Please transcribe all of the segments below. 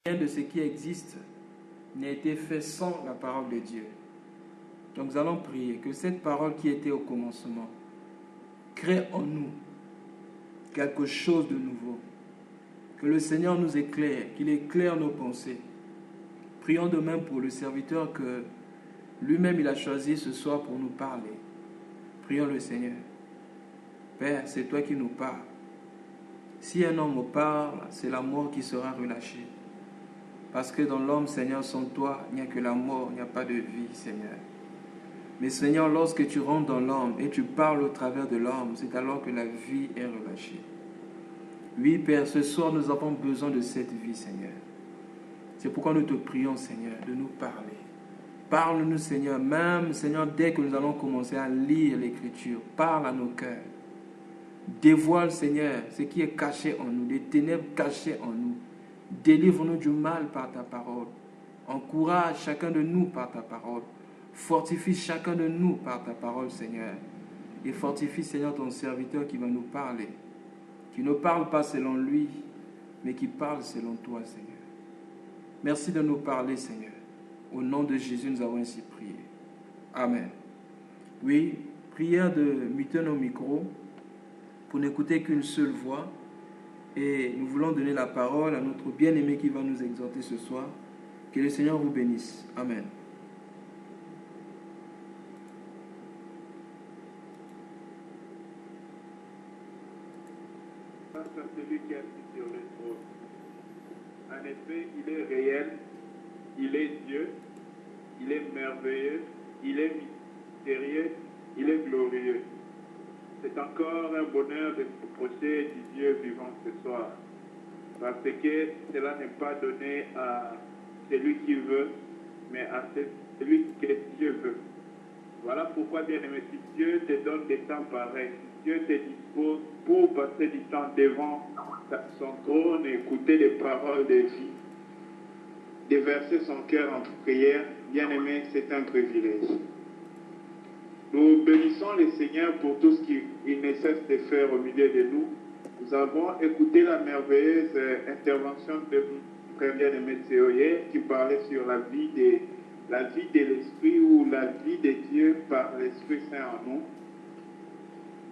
Rien de ce qui existe n'a été fait sans la parole de Dieu. Donc nous allons prier que cette parole qui était au commencement crée en nous quelque chose de nouveau. Que le Seigneur nous éclaire, qu'il éclaire nos pensées. Prions de même pour le serviteur que lui-même il a choisi ce soir pour nous parler. Prions le Seigneur. Père, c'est toi qui nous parles. Si un homme parle, c'est la mort qui sera relâchée. Parce que dans l'homme, Seigneur, sans toi, il n'y a que la mort, il n'y a pas de vie, Seigneur. Mais Seigneur, lorsque tu rentres dans l'homme et tu parles au travers de l'homme, c'est alors que la vie est relâchée. Oui, Père, ce soir, nous avons besoin de cette vie, Seigneur. C'est pourquoi nous te prions, Seigneur, de nous parler. Parle-nous, Seigneur, même, Seigneur, dès que nous allons commencer à lire l'Écriture, parle à nos cœurs. Dévoile, Seigneur, ce qui est caché en nous, des ténèbres cachées en nous. Délivre-nous du mal par ta parole. Encourage chacun de nous par ta parole. Fortifie chacun de nous par ta parole, Seigneur. Et fortifie, Seigneur, ton serviteur qui va nous parler. Qui ne parle pas selon lui, mais qui parle selon toi, Seigneur. Merci de nous parler, Seigneur. Au nom de Jésus, nous avons ainsi prié. Amen. Oui, prière de muter nos micros pour n'écouter qu'une seule voix. Et nous voulons donner la parole à notre bien-aimé qui va nous exhorter ce soir. Que le Seigneur vous bénisse. Amen. Face à celui qui est assis sur le trône. En effet, il est réel, il est Dieu, il est merveilleux, il est mystérieux, il est glorieux. C'est encore un bonheur de s'approcher du Dieu vivant ce soir. Parce que cela n'est pas donné à celui qui veut, mais à celui que Dieu veut. Voilà pourquoi, bien-aimé, si Dieu te donne des temps pareils, si Dieu te dispose pour passer du temps devant son trône et écouter les paroles de vie, déverser son cœur en prière, bien-aimé, c'est un privilège. Nous bénissons le Seigneur pour tout ce qu'il ne cesse de faire au milieu de nous. Nous avons écouté la merveilleuse intervention de frère bien-aimé Théoyer qui parlait sur la vie de l'Esprit ou la vie de Dieu par l'Esprit Saint en nous.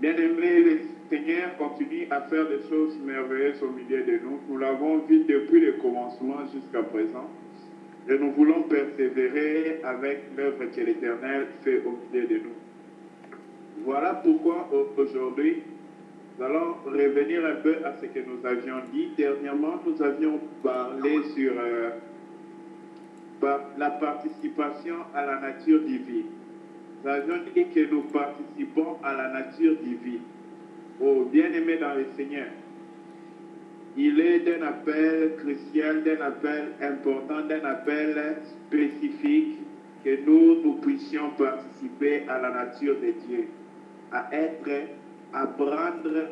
Bien-aimé, le Seigneur continue à faire des choses merveilleuses au milieu de nous. Nous l'avons vu depuis le commencement jusqu'à présent. Et nous voulons persévérer avec l'œuvre que l'Éternel fait au milieu de nous. Voilà pourquoi aujourd'hui, nous allons revenir un peu à ce que nous avions dit. Dernièrement, nous avions parlé sur la participation à la nature divine. Nous avions dit que nous participons à la nature divine. Oh, bien-aimés dans le Seigneur, il est d'un appel crucial, d'un appel important, d'un appel spécifique que nous puissions participer à la nature de Dieu, à prendre,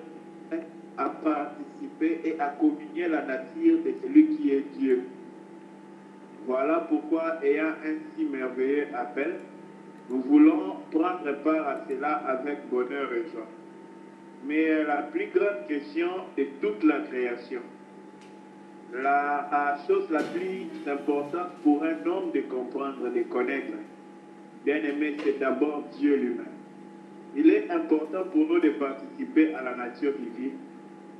à participer et à communier la nature de celui qui est Dieu. Voilà pourquoi, ayant un si merveilleux appel, nous voulons prendre part à cela avec bonheur et joie. Mais la plus grande question de toute la création, la chose la plus importante pour un homme de comprendre, de connaître, bien aimé, c'est d'abord Dieu lui-même. Il est important pour nous de participer à la nature divine,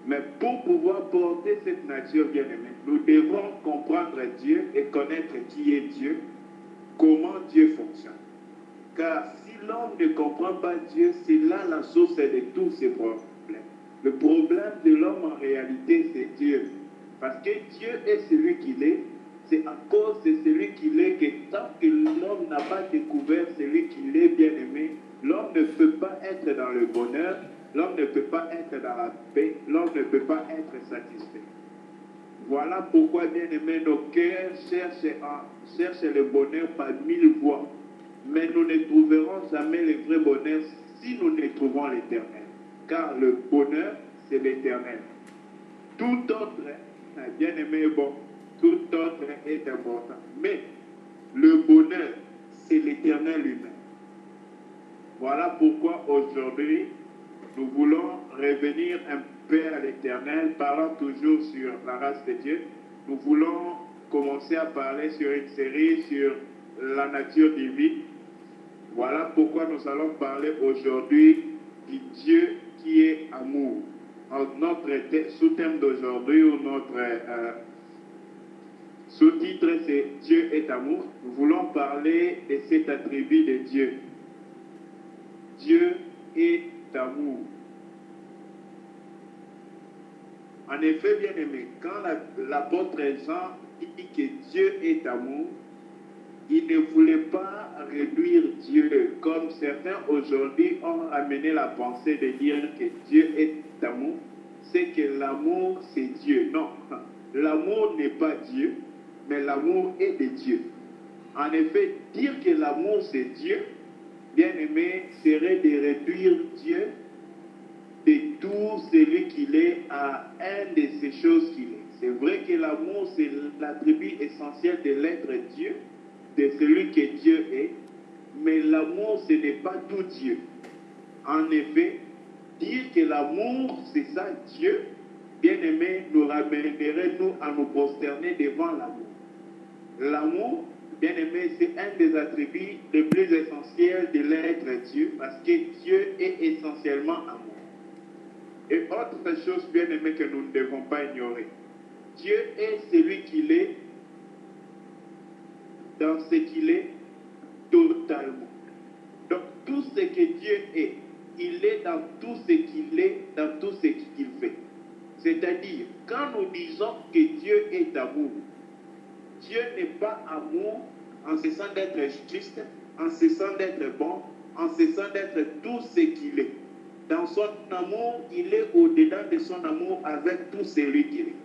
mais pour pouvoir porter cette nature bien aimée, nous devons comprendre Dieu et connaître qui est Dieu, comment Dieu fonctionne. Car si l'homme ne comprend pas Dieu, c'est là la source de tous ses problèmes. Le problème de l'homme en réalité, c'est Dieu. Parce que Dieu est celui qu'il est, c'est à cause de celui qu'il est que tant que l'homme n'a pas découvert celui qu'il est bien aimé, l'homme ne peut pas être dans le bonheur, l'homme ne peut pas être dans la paix, l'homme ne peut pas être satisfait. Voilà pourquoi, bien aimé, nos cœurs cherchent le bonheur par mille voies. Mais nous ne trouverons jamais le vrai bonheur si nous ne trouvons l'Éternel. Car le bonheur, c'est l'Éternel. Tout autre, bien aimé, bon, tout autre est important. Mais le bonheur, c'est l'Éternel lui-même. Voilà pourquoi aujourd'hui, nous voulons revenir un peu à l'Éternel, parlant toujours sur la race de Dieu. Nous voulons commencé à parler sur une série sur la nature divine. Voilà pourquoi nous allons parler aujourd'hui du Dieu qui est amour. Notre sous-thème d'aujourd'hui ou notre sous-titre, c'est Dieu est amour. Nous voulons parler de cet attribut de Dieu. Dieu est amour. En effet, bien aimé, quand l'apôtre Jean dit que Dieu est amour, il ne voulait pas réduire Dieu comme certains aujourd'hui ont amené la pensée de dire que Dieu est amour. C'est que l'amour c'est Dieu. Non, l'amour n'est pas Dieu, mais l'amour est de Dieu. En effet, dire que l'amour c'est Dieu, bien aimé, serait de réduire Dieu de tout celui qu'il est à un de ces choses qu'il est. C'est vrai que l'amour c'est l'attribut essentiel de l'être Dieu, de celui que Dieu est, mais l'amour ce n'est pas tout Dieu. En effet, dire que l'amour c'est ça Dieu, bien aimé, nous ramènerait nous à nous prosterner devant l'amour. L'amour, bien aimé, c'est un des attributs les plus essentiels de l'être Dieu, parce que Dieu est essentiellement amour. Et autre chose, bien aimé, que nous ne devons pas ignorer, Dieu est celui qu'il est dans ce qu'il est totalement. Donc tout ce que Dieu est, il est dans tout ce qu'il est, dans tout ce qu'il fait. C'est-à-dire, quand nous disons que Dieu est amour, Dieu n'est pas amour en cessant d'être juste, en cessant d'être bon, en cessant d'être tout ce qu'il est. Dans son amour, il est au-dedans de son amour avec tout celui qu'il est.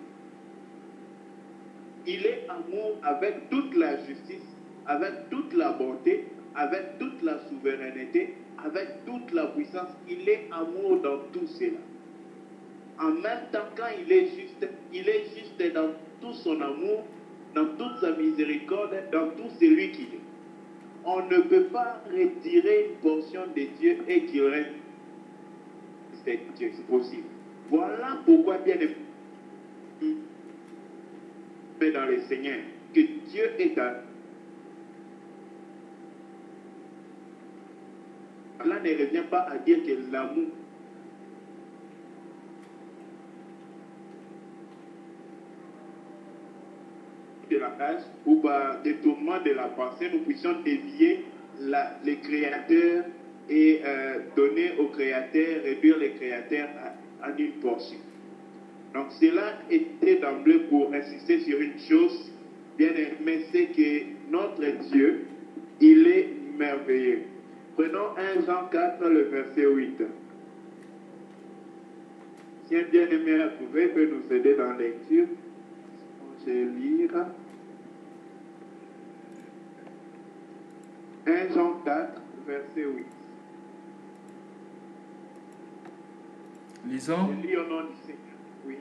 Il est amour avec toute la justice, avec toute la bonté, avec toute la souveraineté, avec toute la puissance. Il est amour dans tout cela. En même temps, quand il est juste dans tout son amour, dans toute sa miséricorde, dans tout celui qu'il est. On ne peut pas retirer une portion de Dieu et qu'il reste Dieu, c'est possible. Voilà pourquoi, bien aimé, dans le Seigneur, que Dieu est à. Cela ne revient pas à dire que l'amour de la tâche ou par détournement de la pensée, nous puissions dévier les créateurs et donner aux créateurs, réduire les créateurs à une portion. Donc cela était d'emblée pour insister sur une chose, bien aimé, c'est que notre Dieu, il est merveilleux. Prenons 1 Jean 4, le verset 8. Si un bien-aimé a trouvé, peut nous aider dans la lecture. Je vais lire 1 Jean 4, verset 8. Lisons. Je lis au nom du Seigneur. Oui.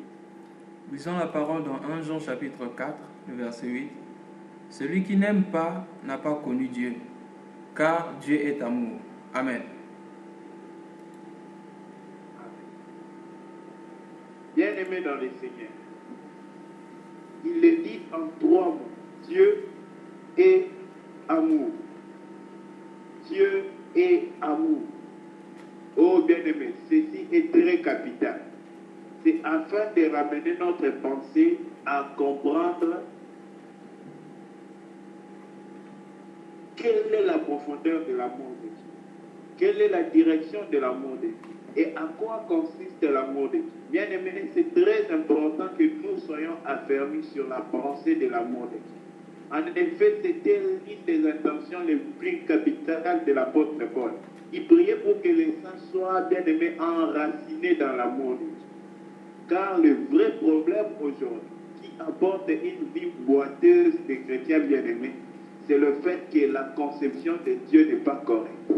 Lisons la parole dans 1 Jean chapitre 4, le verset 8. Celui qui n'aime pas n'a pas connu Dieu, car Dieu est amour. Amen. Bien-aimé dans le Seigneur, il le dit en 3 mots. Dieu est amour. Dieu est amour. Oh bien-aimé, ceci est très capital. C'est afin de ramener notre pensée à comprendre quelle est la profondeur de l'amour de Dieu. Quelle est la direction de l'amour de Dieu. Et à quoi consiste l'amour de Dieu. Bien-aimé, c'est très important que nous soyons affermis sur la pensée de l'amour de Dieu. En effet, c'était l'une des intentions les plus capitales de l'apôtre Paul. Il priait pour que les saints soient, bien aimés, enracinés dans l'amour de Dieu. Car le vrai problème aujourd'hui, qui apporte une vie boiteuse des chrétiens bien-aimés, c'est le fait que la conception de Dieu n'est pas correcte.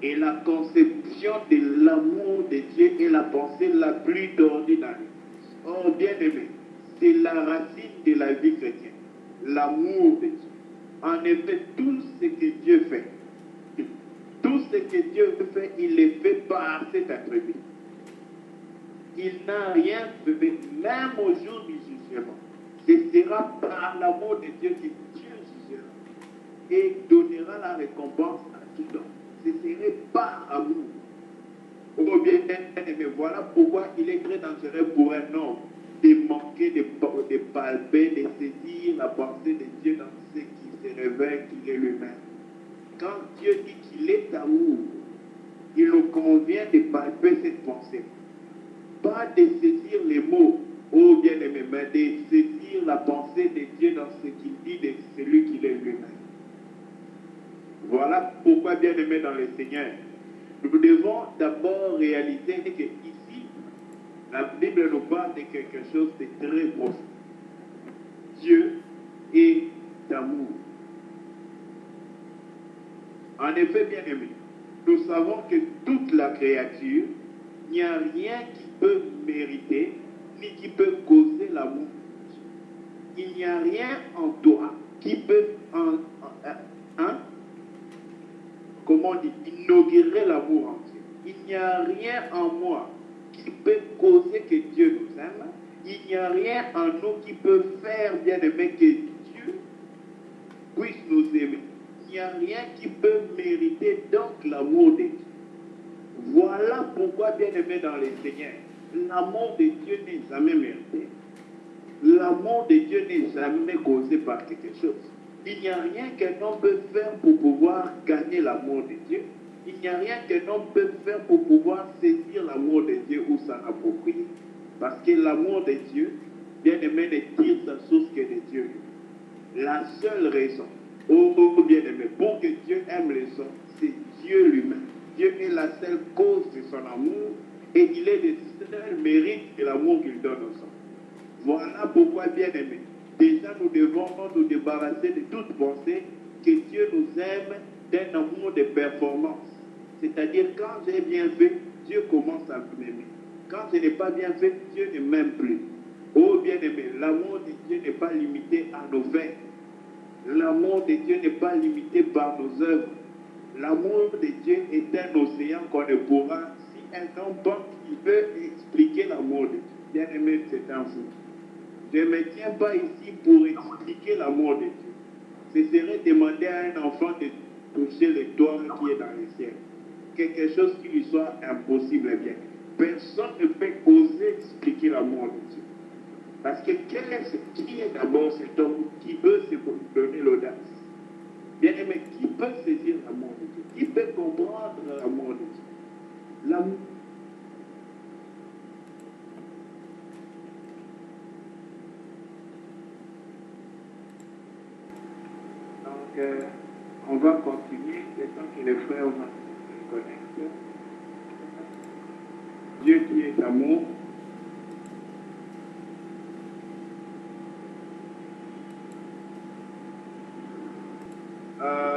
Et la conception de l'amour de Dieu est la pensée la plus tordue dans l'Église. Oh, bien-aimé, c'est la racine de la vie chrétienne. L'amour de Dieu. En effet, tout ce que Dieu fait, il est fait par cet attribut. Il n'a rien fait, même au jour du jugement. Ce sera par l'amour de Dieu que Dieu jugera et donnera la récompense à tout homme. Ce serait par amour. Oh bien aimé, voilà pourquoi il est très dangereux pour un homme de manquer de palper, de saisir la pensée de Dieu dans ce qui se révèle qu'il est lui-même. Quand Dieu dit qu'il est amour, il nous convient de palper cette pensée. Pas de saisir les mots, oh bien-aimé, mais de saisir la pensée de Dieu dans ce qu'il dit de celui qu'il est lui-même. Voilà pourquoi, bien-aimé dans le Seigneur, nous devons d'abord réaliser que ici, la Bible nous parle de quelque chose de très profond. Dieu est d'amour. En effet, bien-aimé, nous savons que toute la créature, il n'y a rien qui peut mériter, ni qui peut causer l'amour. Il n'y a rien en toi qui peut, comment on dit, inaugurer l'amour en Dieu. Il n'y a rien en moi qui peut causer que Dieu nous aime. Il n'y a rien en nous qui peut faire, bien-aimé, que Dieu puisse nous aimer. Il n'y a rien qui peut mériter donc l'amour de Dieu. Voilà pourquoi, bien-aimé dans le Seigneur, l'amour de Dieu n'est jamais mérité. L'amour de Dieu n'est jamais causé par quelque chose. Il n'y a rien qu'un homme peut faire pour pouvoir gagner l'amour de Dieu. Il n'y a rien qu'un homme peut faire pour pouvoir saisir l'amour de Dieu ou s'en approprier. Parce que l'amour de Dieu, bien-aimé, ne tire sa source que de Dieu. La seule raison, oh bien-aimé, pour que Dieu aime les hommes, c'est Dieu lui-même. Dieu est la seule cause de son amour et il est le seul mérite de l'amour qu'il donne aux hommes. Voilà pourquoi, bien-aimé, déjà nous devons nous débarrasser de toute pensée que Dieu nous aime d'un amour de performance. C'est-à-dire, quand j'ai bien fait, Dieu commence à m'aimer. Quand je n'ai pas bien fait, Dieu ne m'aime plus. Oh bien-aimé, l'amour de Dieu n'est pas limité à nos faits. L'amour de Dieu n'est pas limité par nos œuvres. L'amour de Dieu est un océan qu'on ne pourra, si un homme pense qu'il peut expliquer l'amour de Dieu. Bien-aimé, c'est un fou. Je ne me tiens pas ici pour expliquer l'amour de Dieu. Ce serait demander à un enfant de toucher l'étoile qui est dans le ciel. Quelque chose qui lui soit impossible et bien. Personne ne peut oser expliquer l'amour de Dieu. Parce que qui est d'abord cet homme qui peut se donner l'audace? Bien-aimé, qui peut saisir l'amour de Dieu? Qui peut comprendre l'amour de Dieu? L'amour. Donc, on va continuer, le temps que les frères vont se connecter. Dieu qui est amour.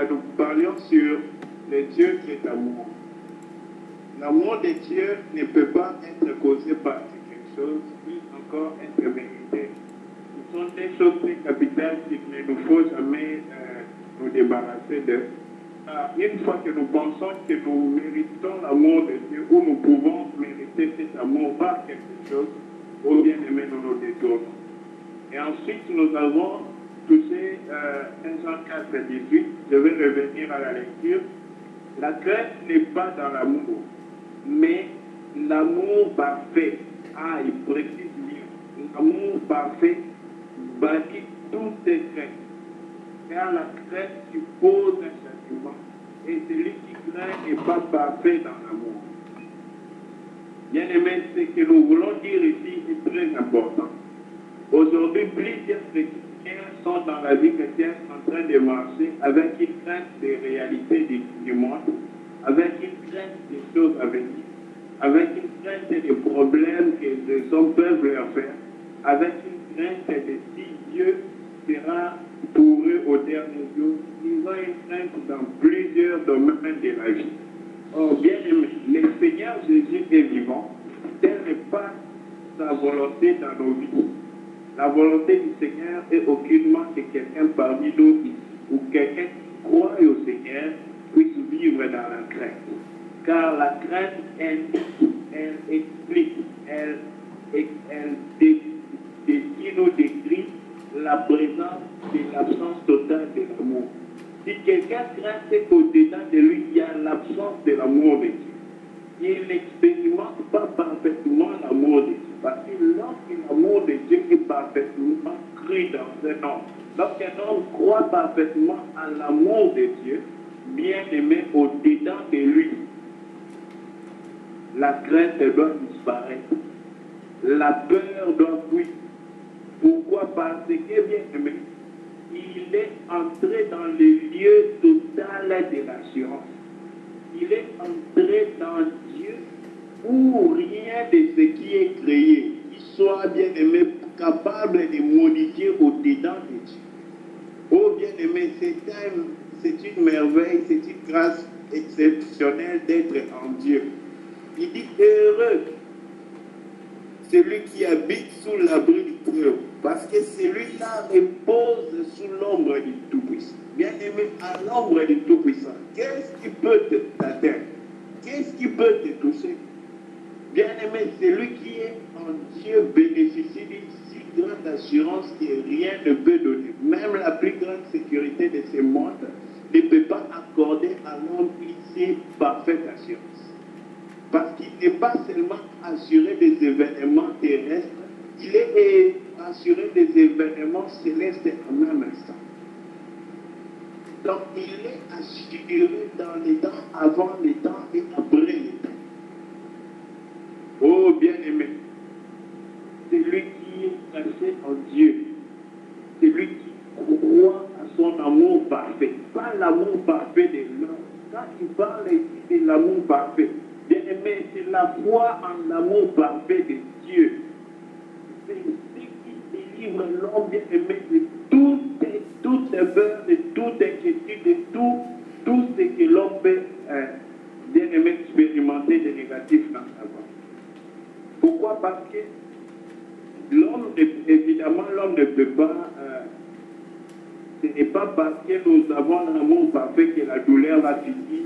Nous parlions sur le Dieu qui est amour. L'amour de Dieu ne peut pas être causé par quelque chose, ni encore être mérité. Ce sont des choses très capitales qu'il ne nous faut jamais nous débarrasser de. Une fois que nous pensons que nous méritons l'amour de Dieu, ou nous pouvons mériter cet amour par quelque chose, ou bien aimer nous nous détournons. Et ensuite, nous avons touché 1 Jean 4, 18. Je vais revenir à la lecture. La crainte n'est pas dans l'amour, mais l'amour parfait. Ah, il précise bien. L'amour parfait bannit toutes les craintes. Car la crainte suppose un châtiment. Et celui qui craint n'est pas parfait dans l'amour. Bien aimé, ce que nous voulons dire ici est très important. Aujourd'hui, plusieurs chrétiens sont dans la vie chrétienne en train de marcher avec une crainte des réalités du monde, avec une crainte des choses à venir, avec une crainte des problèmes que les hommes peuvent leur faire, avec une crainte de si Dieu sera pour eux au dernier jour. Ils ont une crainte dans plusieurs domaines de la vie. Oh, bien aimé, le Seigneur Jésus est vivant. Telle n'est pas sa volonté dans nos vies. La volonté du Seigneur est aucunement que quelqu'un parmi nous ou quelqu'un qui croit au Seigneur puisse vivre dans la crainte. Car la crainte, elle explique, elle nous décrit la présence de l'absence totale de l'amour. Si quelqu'un craint, c'est qu'au-dedans de lui, il y a l'absence de l'amour de Dieu. Il n'expérimente pas parfaitement l'amour de Dieu. Parce que lorsque l'amour de Dieu est parfaitement cru dans un homme, lorsqu'un homme croit parfaitement à l'amour de Dieu, bien aimé au-dedans de lui, la crainte doit disparaître. La peur doit fuir. Pourquoi? Parce que, bien aimé, il est entré dans le lieu total de l'assurance. Il est entré dans Dieu où rien de ce qui est créé, qui soit bien aimé, capable de modifier au-dedans de Dieu. Oh bien aimé, c'est une merveille, c'est une grâce exceptionnelle d'être en Dieu. Il dit heureux celui qui habite sous l'abri du Très-Haut, parce que celui-là repose sous l'ombre du Tout-Puissant. Bien aimé, à l'ombre du Tout-Puissant, qu'est-ce qui peut t'atteindre? Qu'est-ce qui peut te toucher? Bien aimé, celui qui est en Dieu bénéficie d'une si grande assurance que rien ne peut donner. Même la plus grande sécurité de ce monde ne peut pas accorder à l'homme une si parfaite assurance. Parce qu'il n'est pas seulement assuré des événements terrestres, il est assuré des événements célestes en même instant. Donc il est assuré dans les temps, avant les temps et après les temps. Oh bien-aimé, celui qui est caché en Dieu, celui qui croit à son amour parfait, pas l'amour parfait de l'homme. Quand il parle ici de l'amour parfait, bien-aimé, c'est la foi en l'amour parfait de Dieu. C'est ce qui délivre l'homme bien-aimé de toute peur, de toute inquiétude, de tout ce que l'homme peut bien-aimé expérimenter de négatif dans sa vie. Pourquoi? Parce que l'homme, évidemment, l'homme ne peut pas, ce n'est pas parce que nous avons l'amour parfait que la douleur va finir.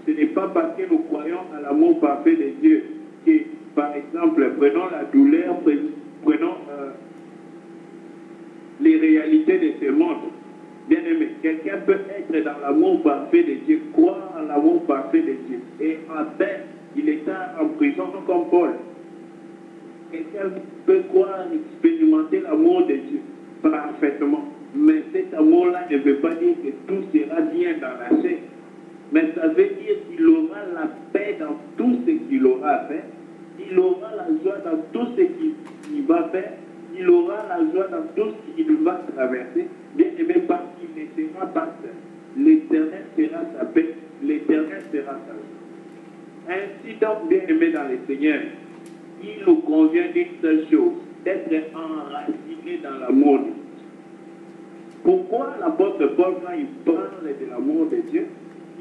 Ce n'est pas parce que nous croyons à l'amour parfait de Dieu que, par exemple, prenons la douleur, prenons les réalités de ce monde. Bien aimé, quelqu'un peut être dans l'amour parfait de Dieu, croire à l'amour parfait de Dieu, et en peine, il est en prison comme Paul. Quelqu'un peut croire, expérimenter l'amour de Dieu parfaitement, mais cet amour-là ne veut pas dire que tout sera bien dans la chair. Mais ça veut dire qu'il aura la paix dans tout ce qu'il aura à faire, il aura la joie dans tout ce qu'il va faire, il aura la joie dans tout ce qu'il va traverser, bien aimé, parce qu'il ne sera pas seul. L'Éternel sera sa paix, l'Éternel sera sa joie. Ainsi donc, bien aimé dans le Seigneur, il nous convient d'une seule chose, d'être enraciné dans l'amour de Dieu. Pourquoi l'apôtre Paul, quand il parle de l'amour de Dieu,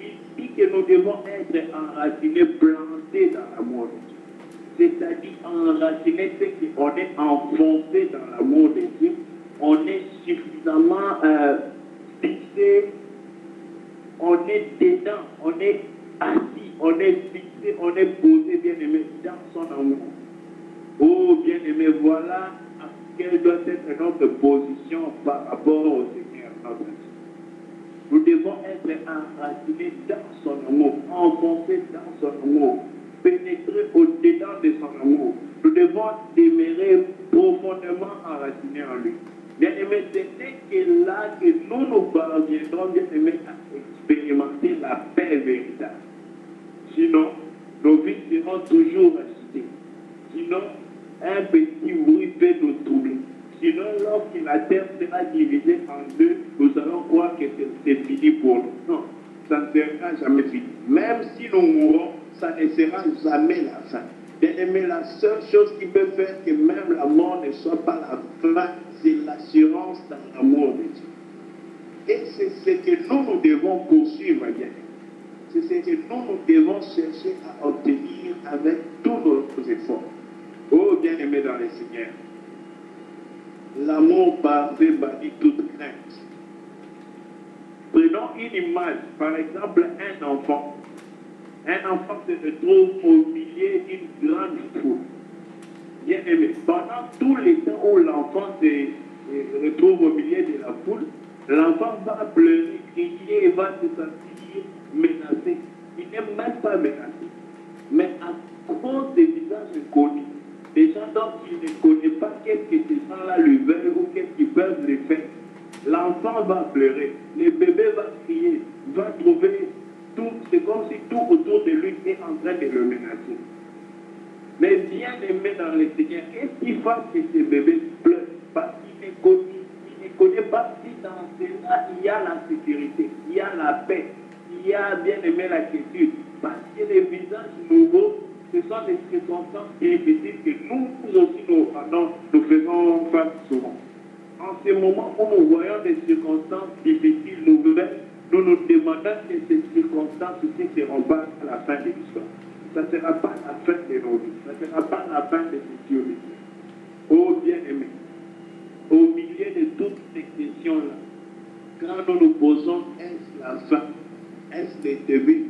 il dit que nous devons être enracinés, plantés dans l'amour de Dieu. C'est-à-dire enracinés, c'est qu'on est enfoncé dans l'amour de Dieu, on est suffisamment fixé, on est dedans, on est assis, on est fixé, on est posé, bien aimé, dans son amour. Oh bien aimé, voilà quelle doit être notre position par rapport au Seigneur, notre Dieu. Nous devons être enracinés dans son amour, enfoncés dans son amour, pénétrer au-dedans de son amour. Nous devons demeurer profondément enracinés en lui. Bien aimé, ce n'est que là que nous parviendrons, bien aimé, à expérimenter la paix véritable. Sinon, nos vies seront toujours agitées. Sinon, un petit bruit peut nous troubler. Sinon, lorsque la terre sera divisée en deux, nous allons croire que c'est fini pour nous. Non, ça ne sera jamais fini. Même si nous mourrons, ça ne sera jamais la fin. Bien aimé, la seule chose qui peut faire que même la mort ne soit pas la fin, c'est l'assurance dans l'amour de Dieu. Et c'est ce que nous devons poursuivre, bien. C'est ce que nous devons chercher à obtenir avec tous nos efforts. Oh, bien-aimé dans le Seigneur, l'amour parfait bannit toute crainte. Prenons une image, par exemple, un enfant. Un enfant se retrouve au milieu d'une grande foule. Bien-aimé, pendant tout le temps où l'enfant retrouve au milieu de la foule, l'enfant va pleurer, crier et va se sentir menacé. Il n'est même pas menacé. Mais à cause des visages inconnus, des gens dont il ne connaît pas qu'est-ce que ces gens-là lui veulent ou qu'est-ce qu'ils peuvent lui faire, l'enfant va pleurer, le bébé va crier, va trouver tout, c'est comme si tout autour de lui est en train de le menacer. Mais bien aimé dans le Seigneur, qu'est-ce qui fait que ce bébé pleure? Parce qu'il ne connaît pas si dans cela il y a la sécurité, il y a la paix, il y a bien aimé la quiétude. Parce que les visages nouveaux, ce sont des circonstances difficiles que nous aussi nous faisons face souvent. En ce moment où nous voyons des circonstances difficiles nouvelles, nous nous demandons que ces circonstances ne seront pas la fin de l'histoire. Ça ne sera pas la fin de nos vies. Ça ne sera pas la fin de ces vies. Oh bien-aimé, au milieu de toutes ces questions-là, quand nous nous posons, est-ce la fin? Est-ce le début?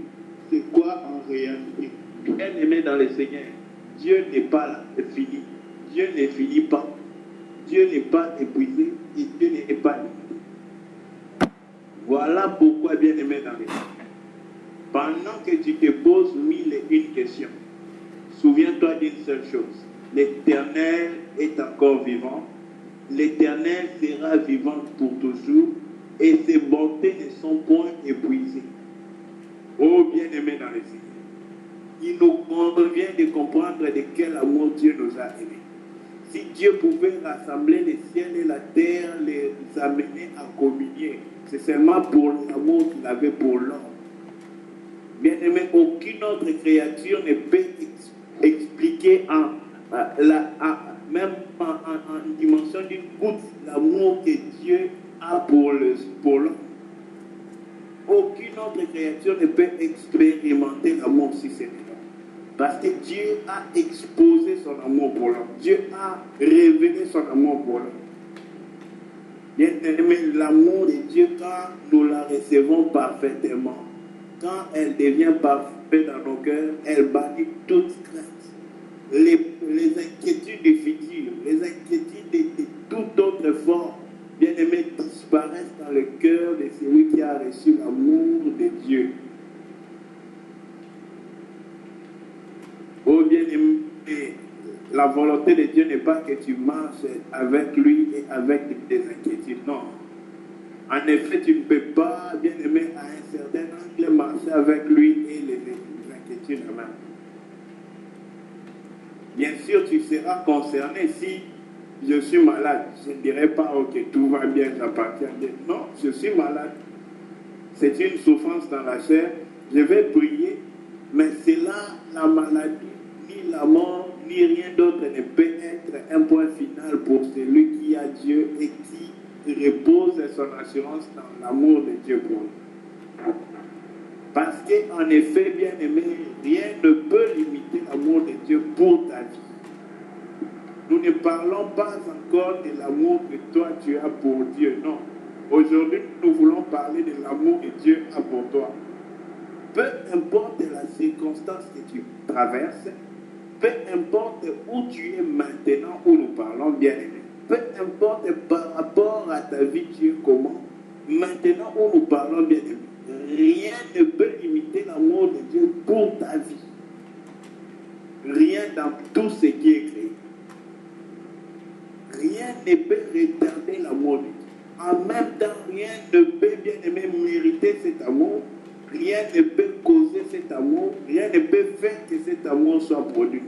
C'est quoi en réalité? Bien-aimé dans le Seigneur, Dieu n'est pas là, fini. Dieu ne finit pas. Dieu n'est pas épuisé et Dieu n'est pas limité. Voilà pourquoi, bien-aimé dans le Seigneur, pendant que tu te poses mille et une questions, souviens-toi d'une seule chose. L'Éternel est encore vivant. L'Éternel sera vivant pour toujours et ses bontés ne sont point épuisées. Oh bien-aimé dans le Seigneur, il nous convient de comprendre de quel amour Dieu nous a aimés. Si Dieu pouvait rassembler les ciels et la terre, les amener à communier, c'est seulement pour l'amour qu'il avait pour l'homme. Bien-aimé, aucune autre créature ne peut expliquer même en dimension d'une goutte l'amour que Dieu a pour l'homme. Aucune autre créature ne peut expérimenter l'amour si c'est l'homme. Parce que Dieu a exposé son amour pour l'homme. Dieu a révélé son amour pour l'homme. Bien-aimé, l'amour de Dieu, quand nous la recevons parfaitement, quand elle devient parfaite dans nos cœurs, elle bannit toute crainte. Les inquiétudes du futur, les inquiétudes de toute autre forme, bien-aimé, disparaissent dans le cœur de celui qui a reçu l'amour de Dieu. Oh bien-aimé, la volonté de Dieu n'est pas que tu marches avec lui et avec des inquiétudes, non. En effet, tu ne peux pas, bien-aimé, à un certain angle, marcher avec lui et les inquiétudes en même. Bien sûr, tu seras concerné si je suis malade. Je ne dirai pas, ok, tout va bien, j'appartiens bien. Non, je suis malade. C'est une souffrance dans la chair. Je vais prier, mais c'est là la maladie, ni la mort, ni rien d'autre ne peut être un point final pour celui qui a Dieu et qui repose son assurance dans l'amour de Dieu pour nous. Parce qu'en effet, bien-aimé, rien ne peut limiter l'amour de Dieu pour ta vie. Nous ne parlons pas encore de l'amour que toi tu as pour Dieu, non. Aujourd'hui, nous voulons parler de l'amour que Dieu a pour toi. Peu importe la circonstance que tu traverses, peu importe où tu es maintenant, où nous parlons, bien-aimé, peu importe par rapport à ta vie, tu es comment, maintenant où nous parlons, bien-aimé, rien ne peut limiter l'amour de Dieu pour ta vie. Rien dans tout ce qui est créé. Rien ne peut retarder l'amour de Dieu. En même temps, rien ne peut, bien-aimé, mériter cet amour. Rien ne peut causer cet amour. Rien ne peut faire que cet amour soit produit.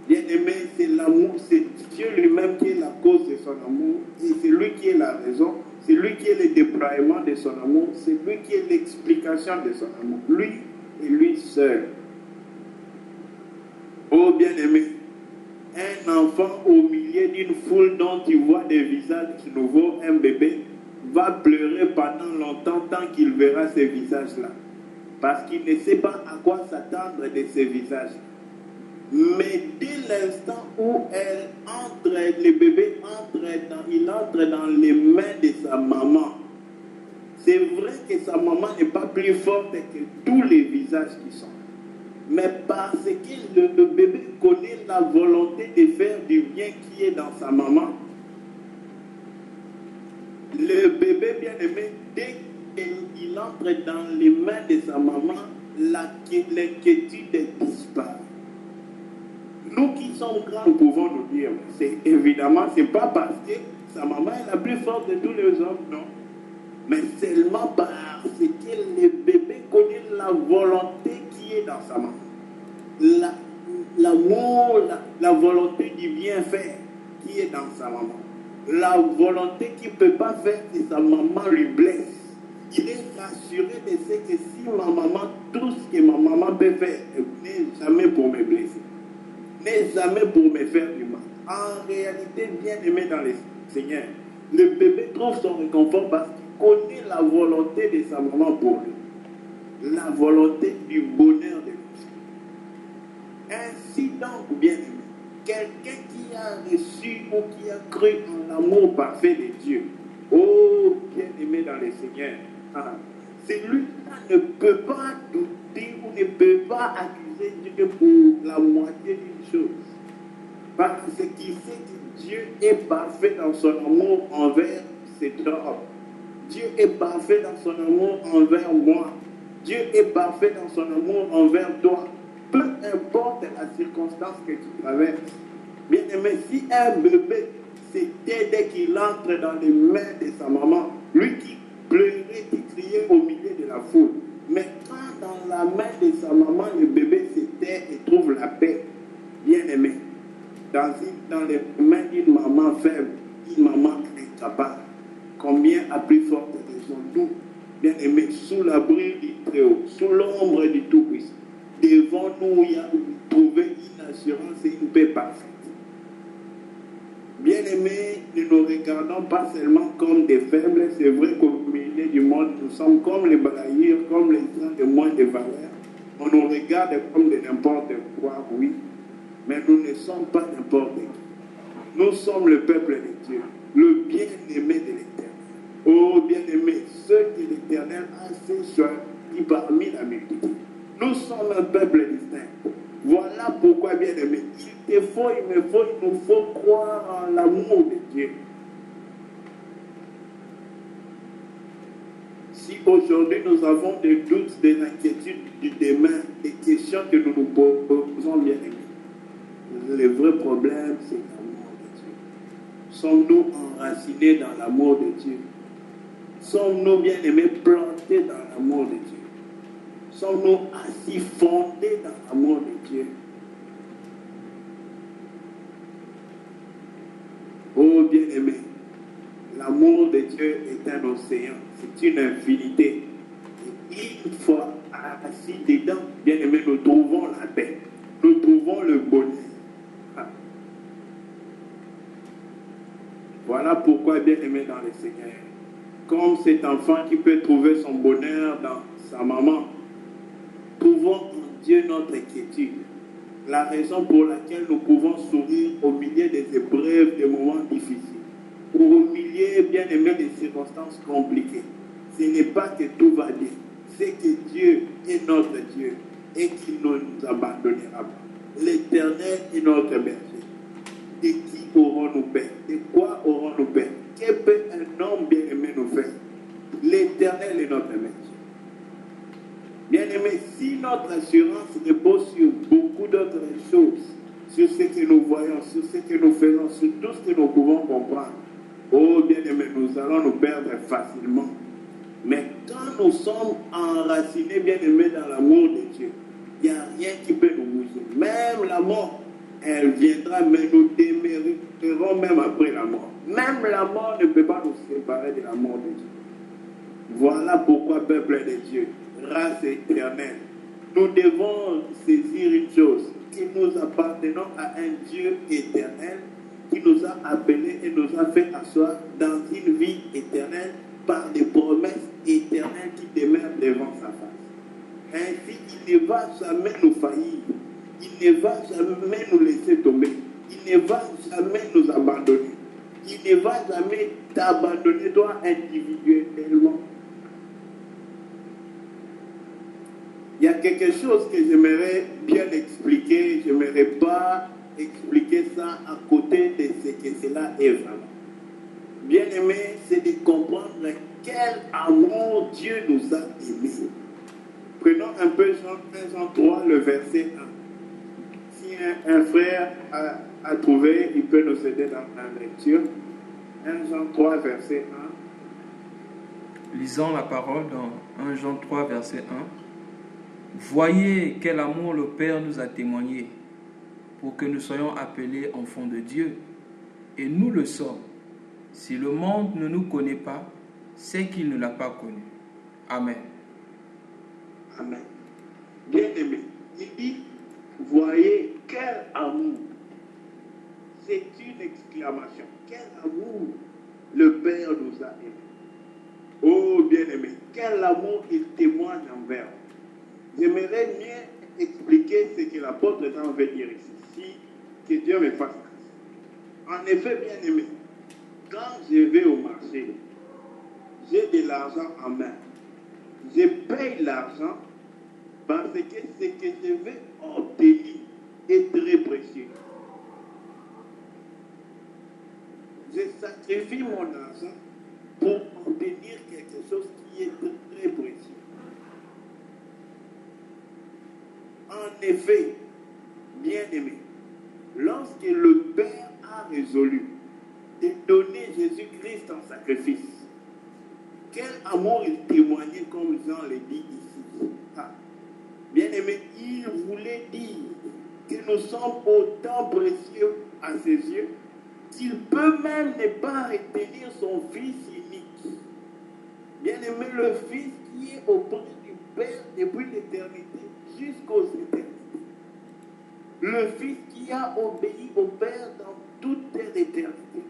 Bien-aimé, c'est l'amour, c'est Dieu lui-même qui est la cause de son amour. Et c'est lui qui est la raison. C'est lui qui est le déploiement de son amour. C'est lui qui est l'explication de son amour. Lui et lui seul. Oh bien-aimé, un enfant au milieu d'une foule dont tu vois des visages nouveaux, un bébé, va pleurer pendant longtemps tant qu'il verra ces visages-là. Parce qu'il ne sait pas à quoi s'attendre de ces visages. Mais dès l'instant où le bébé il entre dans les mains de sa maman, c'est vrai que sa maman n'est pas plus forte que tous les visages qui sont. Mais parce que le bébé connaît la volonté de faire du bien qui est dans sa maman, Le bébé bien-aimé, dès qu'il entre dans les mains de sa maman, l'inquiétude disparaît. Nous qui sommes grands, nous pouvons nous dire, c'est évidemment, c'est pas parce que sa maman est la plus forte de tous les hommes, non. Mais seulement parce que le bébé connaît la volonté qui est dans sa maman. L'amour, la volonté du bien faire qui est dans sa maman. La volonté qu'il ne peut pas faire que sa maman lui blesse. Il est rassuré de ce que si ma maman, tout ce que ma maman peut faire, n'est jamais pour me blesser. N'est jamais pour me faire du mal. En réalité, bien aimé dans le Seigneur, le bébé trouve son réconfort parce qu'il connaît la volonté de sa maman pour lui. La volonté du bonheur de lui. Ainsi donc, bien aimé, quelqu'un qui a reçu ou qui a cru en l'amour parfait de Dieu, oh, bien aimé dans le Seigneur, celui-là ne peut pas douter ou ne peut pas accuser Dieu pour la moitié d'une chose. Parce qu'il sait que Dieu est parfait dans son amour envers cet homme. Dieu est parfait dans son amour envers moi. Dieu est parfait dans son amour envers toi. Peu importe la circonstance que tu traverses. Bien aimé, si un bébé, c'était dès qu'il entre dans les mains de sa maman, lui qui pleurait, qui criait au milieu de la foule. Mais quand dans la main de sa maman, le bébé se tait et trouve la paix, bien aimé, dans les mains d'une maman faible, une maman incapable, combien à plus forte raison nous, bien aimé, sous l'abri du Très-Haut, sous l'ombre du Tout-Puissant, devant nous, il y a trouver une assurance et une paix parfaite. Bien-aimés, ne nous regardons pas seulement comme des faibles. C'est vrai qu'au milieu du monde, nous sommes comme les balayures, comme les gens de moins de valeur. On nous regarde comme de n'importe quoi, oui. Mais nous ne sommes pas n'importe qui. Nous sommes le peuple de Dieu, le bien-aimé de l'Éternel. Oh, bien-aimé, ceux que l'Éternel a fait choisis parmi la multitude. Nous sommes un peuple distinct. Voilà pourquoi, bien-aimé, il nous faut croire en l'amour de Dieu. Si aujourd'hui nous avons des doutes, des inquiétudes du demain, des questions que nous nous posons, bien-aimé, le vrai problème, c'est l'amour de Dieu. Sommes-nous enracinés dans l'amour de Dieu? Sommes-nous, bien-aimés, plantés dans l'amour de Dieu? Sommes-nous assis fondés dans l'amour de Dieu? Oh bien-aimé, l'amour de Dieu est un océan, c'est une infinité. Et une fois assis dedans, bien-aimé, nous trouvons la paix, nous trouvons le bonheur. Voilà pourquoi, bien-aimé dans le Seigneur, comme cet enfant qui peut trouver son bonheur dans sa maman, trouvons en Dieu notre inquiétude, la raison pour laquelle nous pouvons sourire au milieu des épreuves, des moments difficiles, ou au milieu, bien aimé, des circonstances compliquées. Ce n'est pas que tout va bien, c'est que Dieu est notre Dieu et qu'il ne nous abandonnera pas. L'Éternel est notre berger. De qui aurons-nous peur? De quoi aurons-nous peur? Que peut un homme bien aimé nous faire? L'Éternel est notre berger. Bien-aimé, si notre assurance repose sur beaucoup d'autres choses, sur ce que nous voyons, sur ce que nous faisons, sur tout ce que nous pouvons comprendre, oh bien-aimé, nous allons nous perdre facilement. Mais quand nous sommes enracinés, bien-aimé, dans l'amour de Dieu, il n'y a rien qui peut nous bouger. Même la mort, elle viendra, mais nous démériterons même après la mort. Même la mort ne peut pas nous séparer de l'amour de Dieu. Voilà pourquoi, peuple de Dieu, race éternelle, nous devons saisir une chose, que nous appartenons à un Dieu éternel qui nous a appelés et nous a fait asseoir dans une vie éternelle par des promesses éternelles qui demeurent devant sa face. Ainsi, il ne va jamais nous faillir, il ne va jamais nous laisser tomber, il ne va jamais nous abandonner, il ne va jamais t'abandonner toi individuellement. Il y a quelque chose que j'aimerais bien expliquer. Je n'aimerais pas expliquer ça à côté de ce que cela est vraiment. Bien-aimé, c'est de comprendre quel amour Dieu nous a aimés. Prenons un peu Jean 3, le verset 1. Si un frère a trouvé, il peut nous aider dans la lecture. 1 Jean 3, verset 1. Lisons la parole dans 1 Jean 3, verset 1. Voyez quel amour le Père nous a témoigné pour que nous soyons appelés enfants de Dieu. Et nous le sommes. Si le monde ne nous connaît pas, c'est qu'il ne l'a pas connu. Amen. Amen. Bien-aimé, il dit, voyez quel amour. C'est une exclamation. Quel amour le Père nous a aimés. Oh bien-aimé, quel amour il témoigne envers nous. J'aimerais mieux expliquer ce que l'apôtre Jean veut dire ici. Que Dieu me fasse grâce. En effet, bien-aimé, quand je vais au marché, j'ai de l'argent en main. Je paye l'argent parce que ce que je vais obtenir est très précieux. Je sacrifie mon argent pour obtenir quelque chose qui est très précieux. En effet, bien-aimé, lorsque le Père a résolu de donner Jésus-Christ en sacrifice, quel amour il témoignait, comme Jean le dit ici. Ah. Bien-aimé, il voulait dire que nous sommes autant précieux à ses yeux qu'il peut même ne pas retenir son Fils unique. Bien-aimé, le Fils qui est auprès du Père depuis l'éternité jusqu'aux éternités. Le Fils qui a obéi au Père dans toute l'éternité.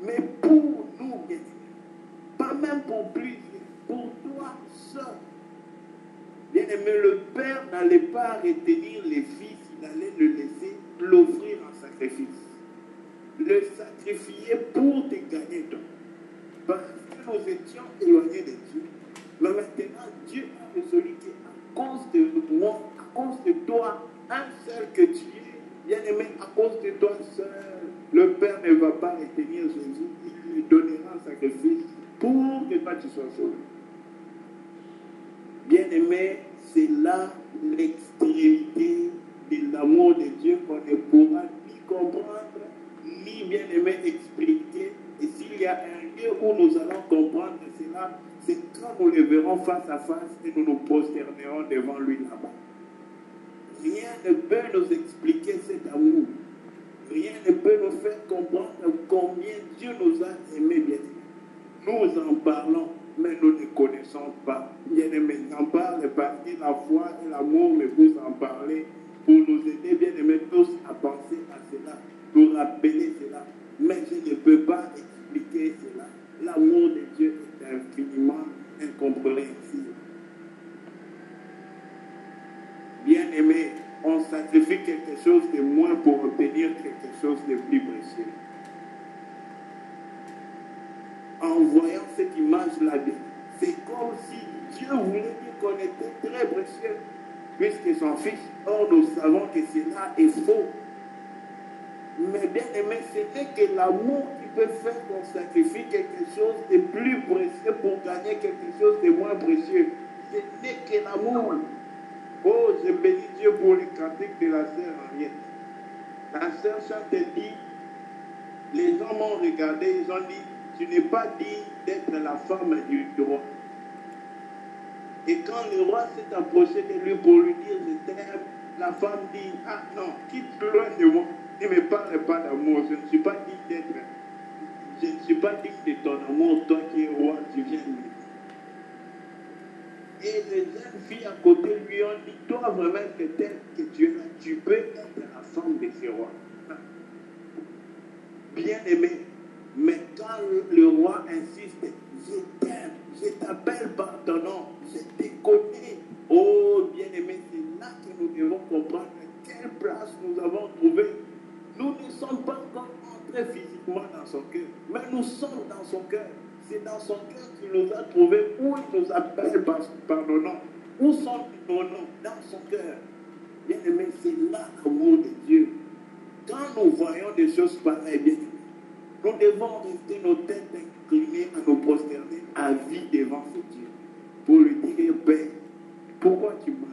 Mais pour nous, bien-aimé, pas même pour plusieurs, pour toi seul. Bien-aimé, le Père n'allait pas retenir les fils, il allait le laisser l'offrir en sacrifice. Le sacrifier pour te gagner toi. Parce que nous étions éloignés de Dieu. Mais maintenant, Dieu a résolu qu'à cause de moi, à cause de toi, un seul que tu es, bien-aimé, à cause de toi seul, le Père ne va pas retenir Jésus, il lui donnera un sacrifice pour que toi tu sois sauvé. Bien-aimé, c'est là l'extrémité de l'amour de Dieu qu'on ne pourra ni comprendre, ni bien-aimé expliquer. Et s'il y a un lieu où nous allons comprendre cela, c'est quand nous le verrons face à face et nous nous prosternerons devant lui là-bas. Rien ne peut nous expliquer cet amour. Rien ne peut nous faire comprendre combien Dieu nous a aimés, bien-aimés. Nous en parlons, mais nous ne connaissons pas. Bien-aimés, j'en parle parce que la foi et l'amour me poussent à en parler pour nous aider, bien-aimés, tous à penser à cela, pour rappeler cela. Mais je ne peux pas expliquer cela. L'amour de Dieu est infiniment incompréhensible. Bien-aimés, on sacrifie quelque chose de moins pour obtenir quelque chose de plus précieux. En voyant cette image-là, c'est comme si Dieu voulait dire qu'on était très précieux, puisque son Fils. Or, nous savons que cela est faux. Mais bien aimé, ce n'est que l'amour qui peut faire qu'on sacrifie quelque chose de plus précieux pour gagner quelque chose de moins précieux. Ce n'est que l'amour. Oh, je bénis Dieu pour les cantiques de la sœur Henriette. La sœur chante et dit, les gens m'ont regardé, ils ont dit, tu n'es pas digne d'être la femme du roi. Et quand le roi s'est approché de lui pour lui dire je t'aime, la femme dit, ah non, quitte loin de moi, ne me parle pas d'amour, je ne suis pas digne d'être, je ne suis pas digne de ton amour, toi qui es roi, tu viens de lui. Et les jeunes filles à côté lui ont dit, toi vraiment peut-être que tu es là, tu peux être la femme de ce roi. Bien aimé, mais quand le roi insiste, je t'aime, je t'appelle par ton nom, je te connais. Oh bien aimé, c'est là que nous devons comprendre quelle place nous avons trouvé. Nous ne sommes pas encore entrés physiquement dans son cœur, mais nous sommes dans son cœur. C'est dans son cœur qu'il nous a trouvés, où il nous appelle par nos noms. Où sont nos noms? Dans son cœur. Bien aimé, c'est là l'amour de Dieu. Quand nous voyons des choses pareilles, bien aimé, Nous devons rester nos têtes inclinées à nous prosterner à vie devant ce Dieu. Pour lui dire, Père, pourquoi tu m'as?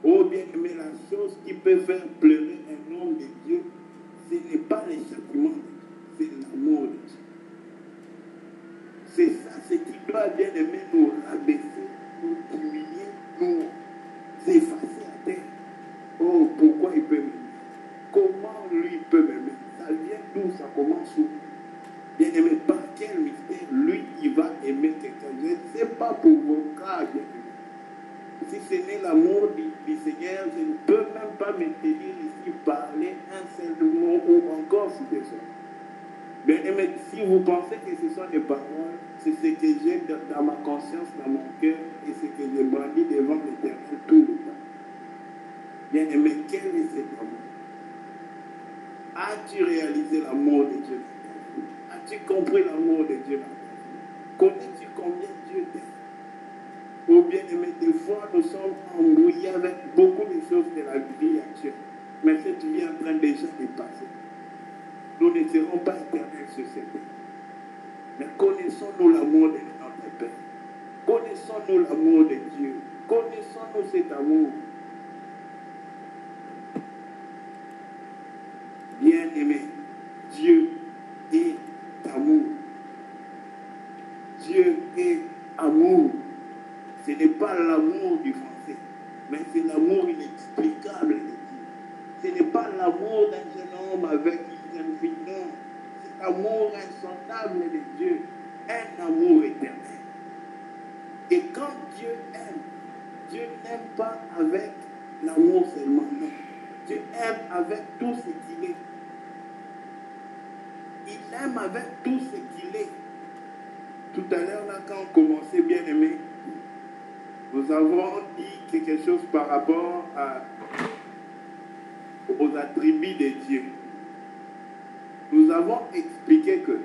Oh bien-aimé, la chose qui peut faire pleurer un homme de Dieu, ce n'est pas les châtiments de Dieu, c'est l'amour de Dieu. C'est ça ce qui doit, bien-aimé, nous rabaisser, nous humilier, nous effacer à terre. Oh, pourquoi il peut m'aimer? Comment lui peut m'aimer? Ça vient d'où? Ça commence où? Bien-aimé, par quel mystère lui, il va aimer quelqu'un? Je ne sais pas pour vos cas, bien-aimé. Si ce n'est l'amour du Seigneur, je ne peux même pas me tenir ici, parler un seul mot ou encore si besoin. Bien-aimé, si vous pensez que ce sont des paroles, c'est ce que j'ai dans ma conscience, dans mon cœur, et ce que je brandis devant l'Éternel tout le temps. Bien-aimé, quel est cet amour? As-tu réalisé l'amour de Dieu? As-tu compris l'amour de Dieu? Connais-tu combien Dieu t'aime? Oh bien-aimé, des fois nous sommes embrouillés avec beaucoup de choses de la vie actuelle. Mais cette vie est en train déjà de passer. Nous ne serons pas éternels sur cette terre. Mais connaissons-nous l'amour de notre Père. Connaissons-nous l'amour de Dieu. Connaissons-nous cet amour. Bien-aimé, Dieu est amour. Dieu est amour. Ce n'est pas l'amour du français, mais c'est l'amour inexplicable de Dieu. Ce n'est pas l'amour d'un jeune homme avec une jeune fille, non. C'est l'amour insondable de Dieu, un amour éternel. Et quand Dieu aime, Dieu n'aime pas avec l'amour seulement, non. Dieu aime avec tout ce qu'il est. Il aime avec tout ce qu'il est. Tout à l'heure, là, quand on commençait, bien aimé, nous avons dit quelque chose par rapport aux attributs de Dieu. Nous avons expliqué que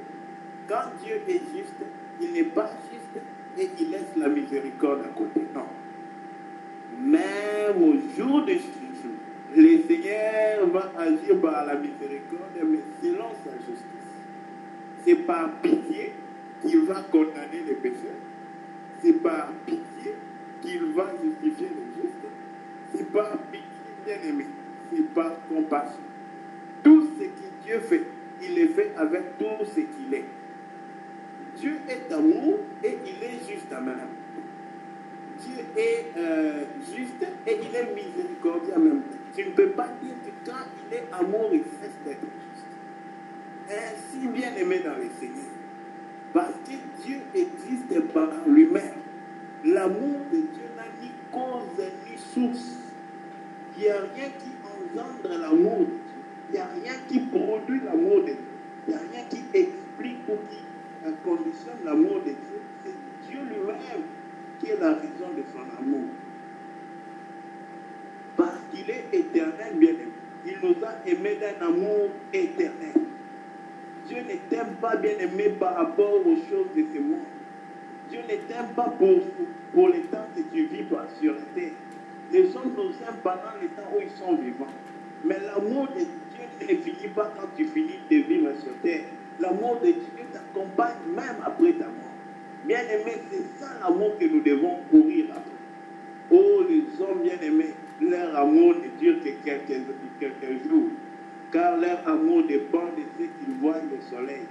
quand Dieu est juste, il n'est pas juste et il laisse la miséricorde à côté. Non. Même au jour de jugement, le Seigneur va agir par la miséricorde, mais selon sa justice. C'est par pitié qu'il va condamner les pécheurs. C'est par pitié qu'il va justifier les justes. C'est par pitié, bien-aimé. C'est par compassion. Tout ce que Dieu fait, il le fait avec tout ce qu'il est. Dieu est amour et il est juste en même temps. Dieu est juste et il est miséricordieux en même temps. Tu ne peux pas dire que quand il est amour, il cesse d'être juste. Ainsi bien aimé dans le Seigneur. Parce que Dieu existe par lui-même. L'amour de Dieu n'a ni cause ni source. Il n'y a rien qui engendre l'amour de Dieu. Il n'y a rien qui produit l'amour de Dieu. Il n'y a rien qui explique ou qui conditionne l'amour de Dieu. C'est Dieu lui-même qui est la raison de son amour. Parce qu'il est éternel, bien-aimé. Il nous a aimés d'un amour éternel. Dieu ne t'aime pas, bien-aimé, par rapport aux choses de ce monde. Dieu ne t'aime pas pour les temps que tu vis sur la terre. Les hommes nous aiment pendant les temps où ils sont vivants. Mais l'amour de Dieu ne finit pas quand tu finis de vivre sur terre. L'amour de Dieu t'accompagne même après ta mort. Bien-aimé, c'est ça l'amour que nous devons courir après. Oh, les hommes bien-aimés, leur amour ne dure que quelques jours. Car leur amour dépend de ce qu'ils voient le soleil.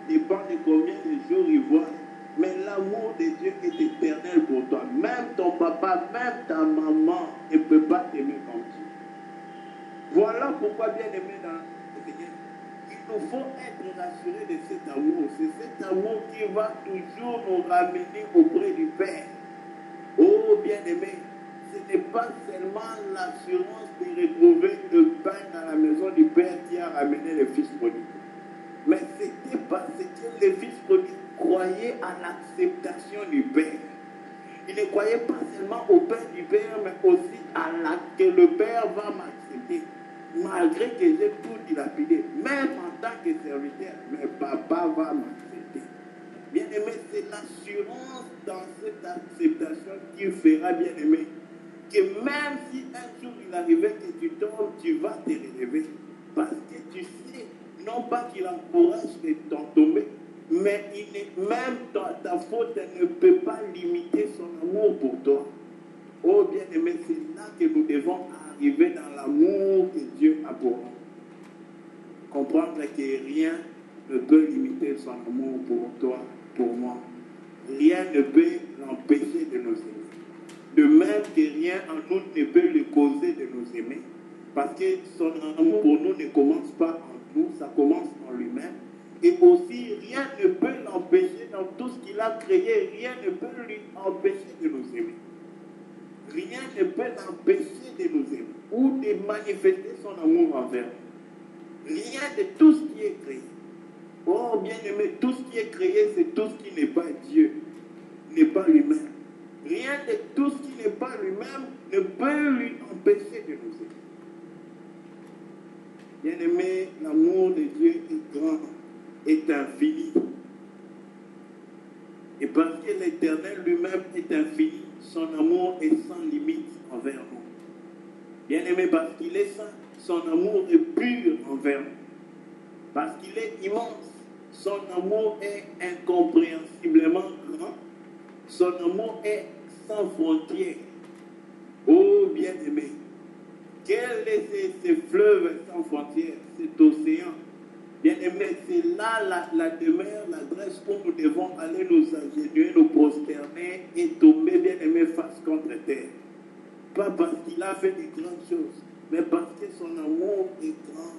Dépend de combien de jours ils voient. Mais l'amour de Dieu est éternel pour toi. Même ton papa, même ta maman ne peut pas t'aimer comme Dieu. Voilà pourquoi, bien aimé dans le Seigneur, il nous faut être rassurés de cet amour. C'est cet amour qui va toujours nous ramener auprès du Père. Oh, bien aimé, ce n'est pas seulement l'assurance de retrouver le pain dans la maison du Père qui a ramené le Fils prodigue. Mais c'était parce que le Fils prodigue croyait à l'acceptation du Père. Il ne croyait pas seulement au Père du Père, mais aussi que le Père va m'accepter. Malgré que j'ai tout dilapidé, même en tant que serviteur, mais papa va m'accepter. Bien aimé, c'est l'assurance dans cette acceptation qui fera, bien aimé, que même si un jour il arrivait que tu tombes, tu vas te relever. Parce que tu sais, non pas qu'il encourage ton tomber, mais même ta faute ne peut pas limiter son amour pour toi. Oh bien-aimé, c'est là que nous devons arriver dans l'amour que Dieu a pour nous. Comprendre que rien ne peut limiter son amour pour toi, pour moi. Rien ne peut l'empêcher de nous aimer. De même que rien en nous ne peut le causer de nous aimer. Parce que son amour pour nous ne commence pas en nous, ça commence en lui-même. Et aussi, rien ne peut l'empêcher dans tout ce qu'il a créé, rien ne peut lui empêcher de nous aimer. Rien ne peut l'empêcher de nous aimer ou de manifester son amour envers nous. Rien de tout ce qui est créé. Oh, bien-aimé, tout ce qui est créé, c'est tout ce qui n'est pas Dieu, n'est pas lui-même. Rien de tout ce qui n'est pas lui-même ne peut lui empêcher de nous aimer. Bien-aimé, l'amour de Dieu est grand, est infini. Et parce que l'Éternel lui-même est infini, son amour est sans limite envers nous. Bien-aimé, parce qu'il est saint, son amour est pur envers nous. Parce qu'il est immense, son amour est incompréhensiblement grand. Son amour est sans frontières. Oh bien-aimé, quel est ce fleuve sans frontières, cet océan? Bien-aimé, c'est là la demeure, l'adresse où nous devons aller nous agenouiller, nous prosterner et tomber, bien-aimé, face contre terre. Pas parce qu'il a fait de grandes choses, mais parce que son amour est grand.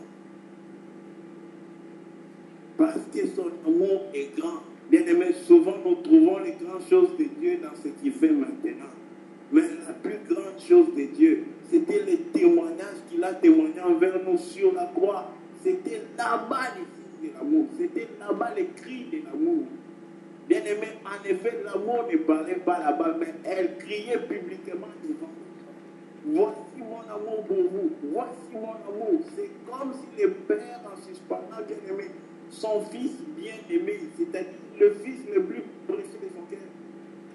Parce que son amour est grand. Bien-aimé, souvent nous trouvons les grandes choses de Dieu dans ce qu'il fait maintenant. Mais la plus grande chose de Dieu, c'était le témoignage qu'il a témoigné envers nous sur la croix. C'était là-bas les signes de l'amour. C'était là-bas les cris de l'amour. Bien-aimé, en effet, l'amour ne parlait pas là-bas, mais elle criait publiquement devant nous. Voici mon amour pour vous. Voici mon amour. C'est comme si le Père, en suspendant, bien-aimé, son fils bien-aimé, c'est-à-dire le fils le plus précieux de son cœur,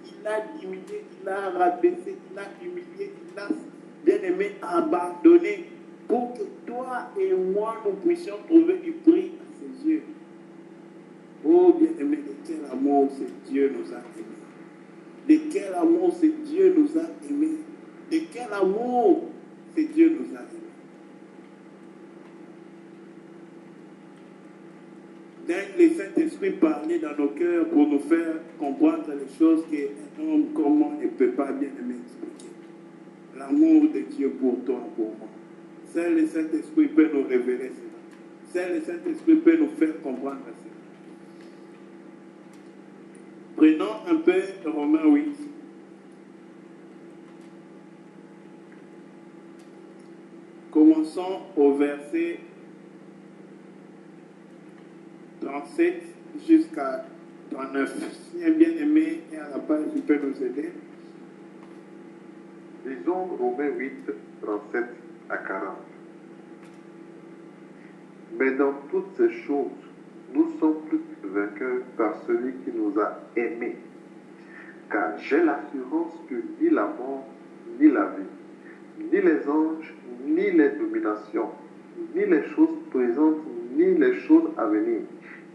il l'a diminué, il l'a rabaissé, il l'a humilié, il l'a bien-aimé abandonné pour que toi et moi nous puissions trouver du prix à ses yeux. Oh bien-aimé, de quel amour ce Dieu nous a aimés. De quel amour ce Dieu nous a aimés. De quel amour ce Dieu nous a aimés. Le Saint-Esprit parler dans nos cœurs pour nous faire comprendre les choses qu'un homme comme moi ne peut pas bien expliquer. L'amour de Dieu pour toi, pour moi. Seul le Saint-Esprit peut nous révéler cela. Seul le Saint-Esprit peut nous faire comprendre cela. Prenons un peu Romains 8. Commençons au verset 37 jusqu'à 39. Si un bien-aimé est à la page, il peut nous aider. Lisons Romains 8, 37 à 40. Mais dans toutes ces choses, nous sommes plus que vainqueurs par celui qui nous a aimés. Car j'ai l'assurance que ni la mort, ni la vie, ni les anges, ni les dominations, ni les choses présentes, ni les choses à venir,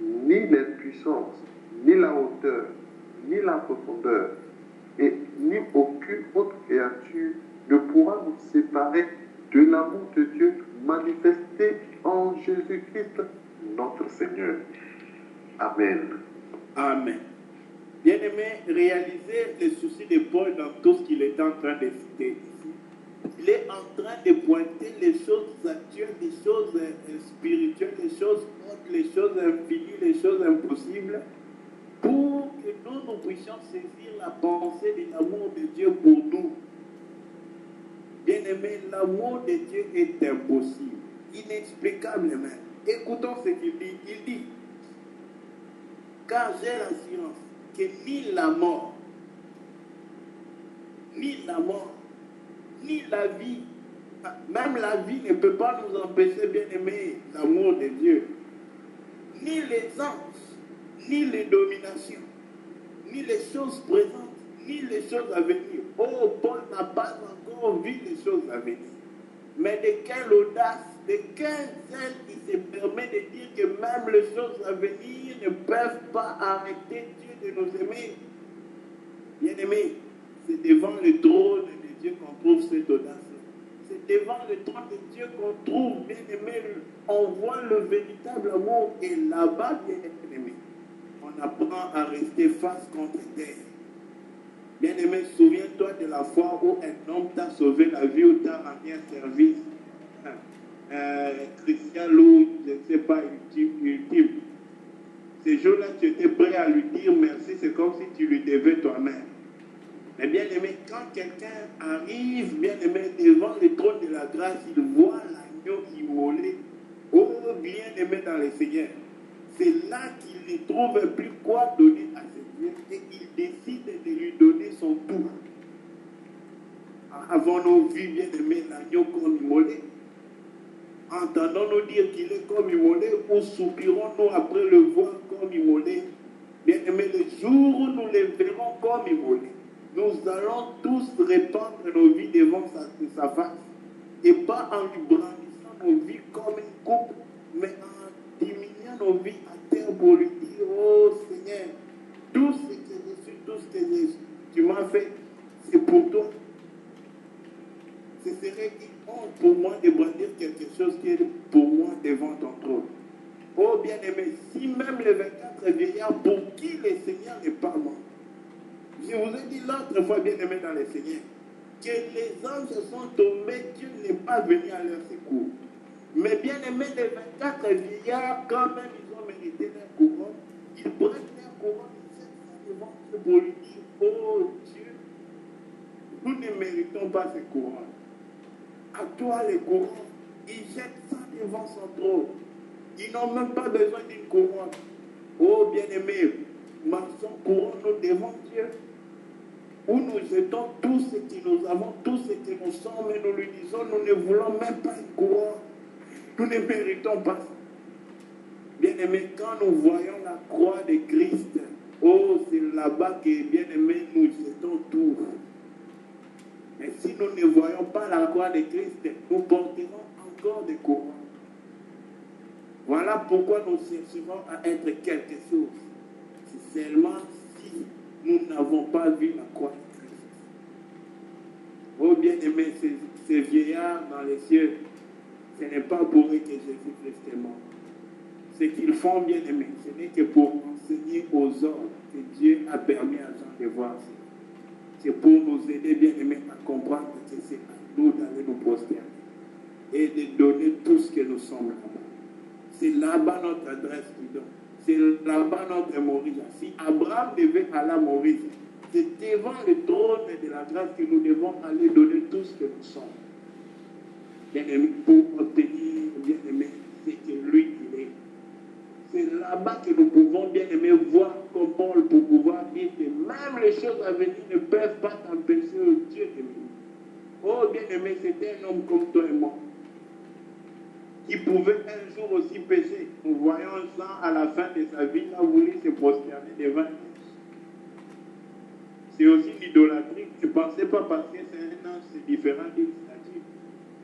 ni les puissances, ni la hauteur, ni la profondeur, et ni aucune autre créature ne pourra nous séparer de l'amour de Dieu manifesté en Jésus-Christ, notre Seigneur. Amen. Amen. Bien-aimé, réalisez les soucis de Paul dans tout ce qu'il est en train de citer ici. Il est en train de pointer les choses actuelles, les choses spirituelles, les choses hautes, les choses infinies, les choses impossibles, pour que nous puissions saisir la pensée de l'amour de Dieu pour nous. Bien-aimé, l'amour de Dieu est impossible, inexplicable même. Écoutons ce qu'il dit. Il dit, car j'ai l'assurance que ni la mort, ni la vie, même la vie ne peut pas nous empêcher, bien-aimé, l'amour de Dieu. Ni les anges, ni les dominations, ni les choses présentes, ni les choses à venir. Oh, Paul n'a pas encore vu les choses à venir. Mais de quelle audace, de quel zèle il se permet de dire que même les choses à venir ne peuvent pas arrêter Dieu de nous aimer. Bien-aimés, c'est devant le trône de Dieu qu'on trouve cette audace. C'est devant le trône de Dieu qu'on trouve, bien-aimé, on voit le véritable amour. Et là-bas, bien-aimé, on apprend à rester face contre terre. Bien-aimé, souviens-toi de la fois où un homme t'a sauvé la vie ou t'a rendu un service Christian ou je ne sais pas, ultime. Ces jours-là, tu étais prêt à lui dire merci, c'est comme si tu lui devais toi-même. Mais bien aimé, quand quelqu'un arrive, bien aimé, devant le trône de la grâce, il voit l'agneau immolé, oh bien aimé dans le Seigneur. C'est là qu'il ne trouve plus quoi donner à ce Dieu et il décide de lui donner son tout. Avons-nous vu, bien aimé, l'agneau comme immolé? Entendons-nous dire qu'il est comme immolé ou soupirons-nous après le voir comme immolé? Bien aimé, le jour où nous le verrons comme immolé, nous allons tous répandre nos vies devant sa face. Et pas en lui brandissant nos vies comme une coupe, mais en diminuant nos vies à terre pour lui dire, oh Seigneur, tout ce que je suis, tout ce que tu m'as fait, c'est pour toi. Ce serait une honte pour moi de brandir quelque chose qui est pour moi devant ton trône. Oh bien-aimé, si même les 24 vieillards pour qui le Seigneur n'est pas mort. Je vous ai dit l'autre fois, bien-aimé dans le Seigneur, que les anges sont tombés, Dieu n'est pas venu à leur secours. Mais bien-aimé, les 24 vieillards, quand même, ils ont mérité leur couronne. Ils prennent leur couronne, ils jettent ça devant Dieu pour lui dire, oh Dieu, nous ne méritons pas ces couronnes. À toi les couronnes, ils jettent ça devant son trône. Ils n'ont même pas besoin d'une couronne. Oh bien-aimé, marchons couronne devant Dieu. Où nous jetons tout ce que nous avons, tout ce que nous sommes, et nous lui disons, nous ne voulons même pas une couronne. Nous ne méritons pas ça. Bien-aimé, quand nous voyons la croix de Christ, oh, c'est là-bas que, bien-aimé, nous jetons tout. Mais si nous ne voyons pas la croix de Christ, nous porterons encore des couronnes. Voilà pourquoi nous chercherons à être quelque chose. C'est seulement si nous n'avons pas vu la croix de Christ. Oh bien-aimé, ces vieillards dans les cieux, ce n'est pas pour eux que Jésus-Christ est mort. Ce qu'ils font, bien-aimé, ce n'est que pour enseigner aux hommes que Dieu a permis à Jean de voir. C'est pour nous aider, bien-aimés, à comprendre que c'est à nous d'aller nous prosterner et de donner tout ce que nous sommes là-bas. C'est là-bas notre adresse qui donne. C'est là-bas notre Maurice. Si Abraham devait aller à Maurice, c'est devant le trône de la grâce que nous devons aller donner tout ce que nous sommes. Bien-aimés, pour obtenir, bien-aimés, c'est que lui, il est. C'est là-bas que nous pouvons, bien-aimés, voir comme Paul pour pouvoir dire que même les choses à venir ne peuvent pas t'empêcher, Dieu de venir. Oh, bien-aimé, c'était un homme comme toi et moi, qui pouvait un jour aussi pécher. Nous voyons Jean à la fin de sa vie, il a voulu se prosterner devant Dieu. C'est aussi l'idolâtrie. Ne pensez pas parce que c'est un ange, c'est différent d'une statue.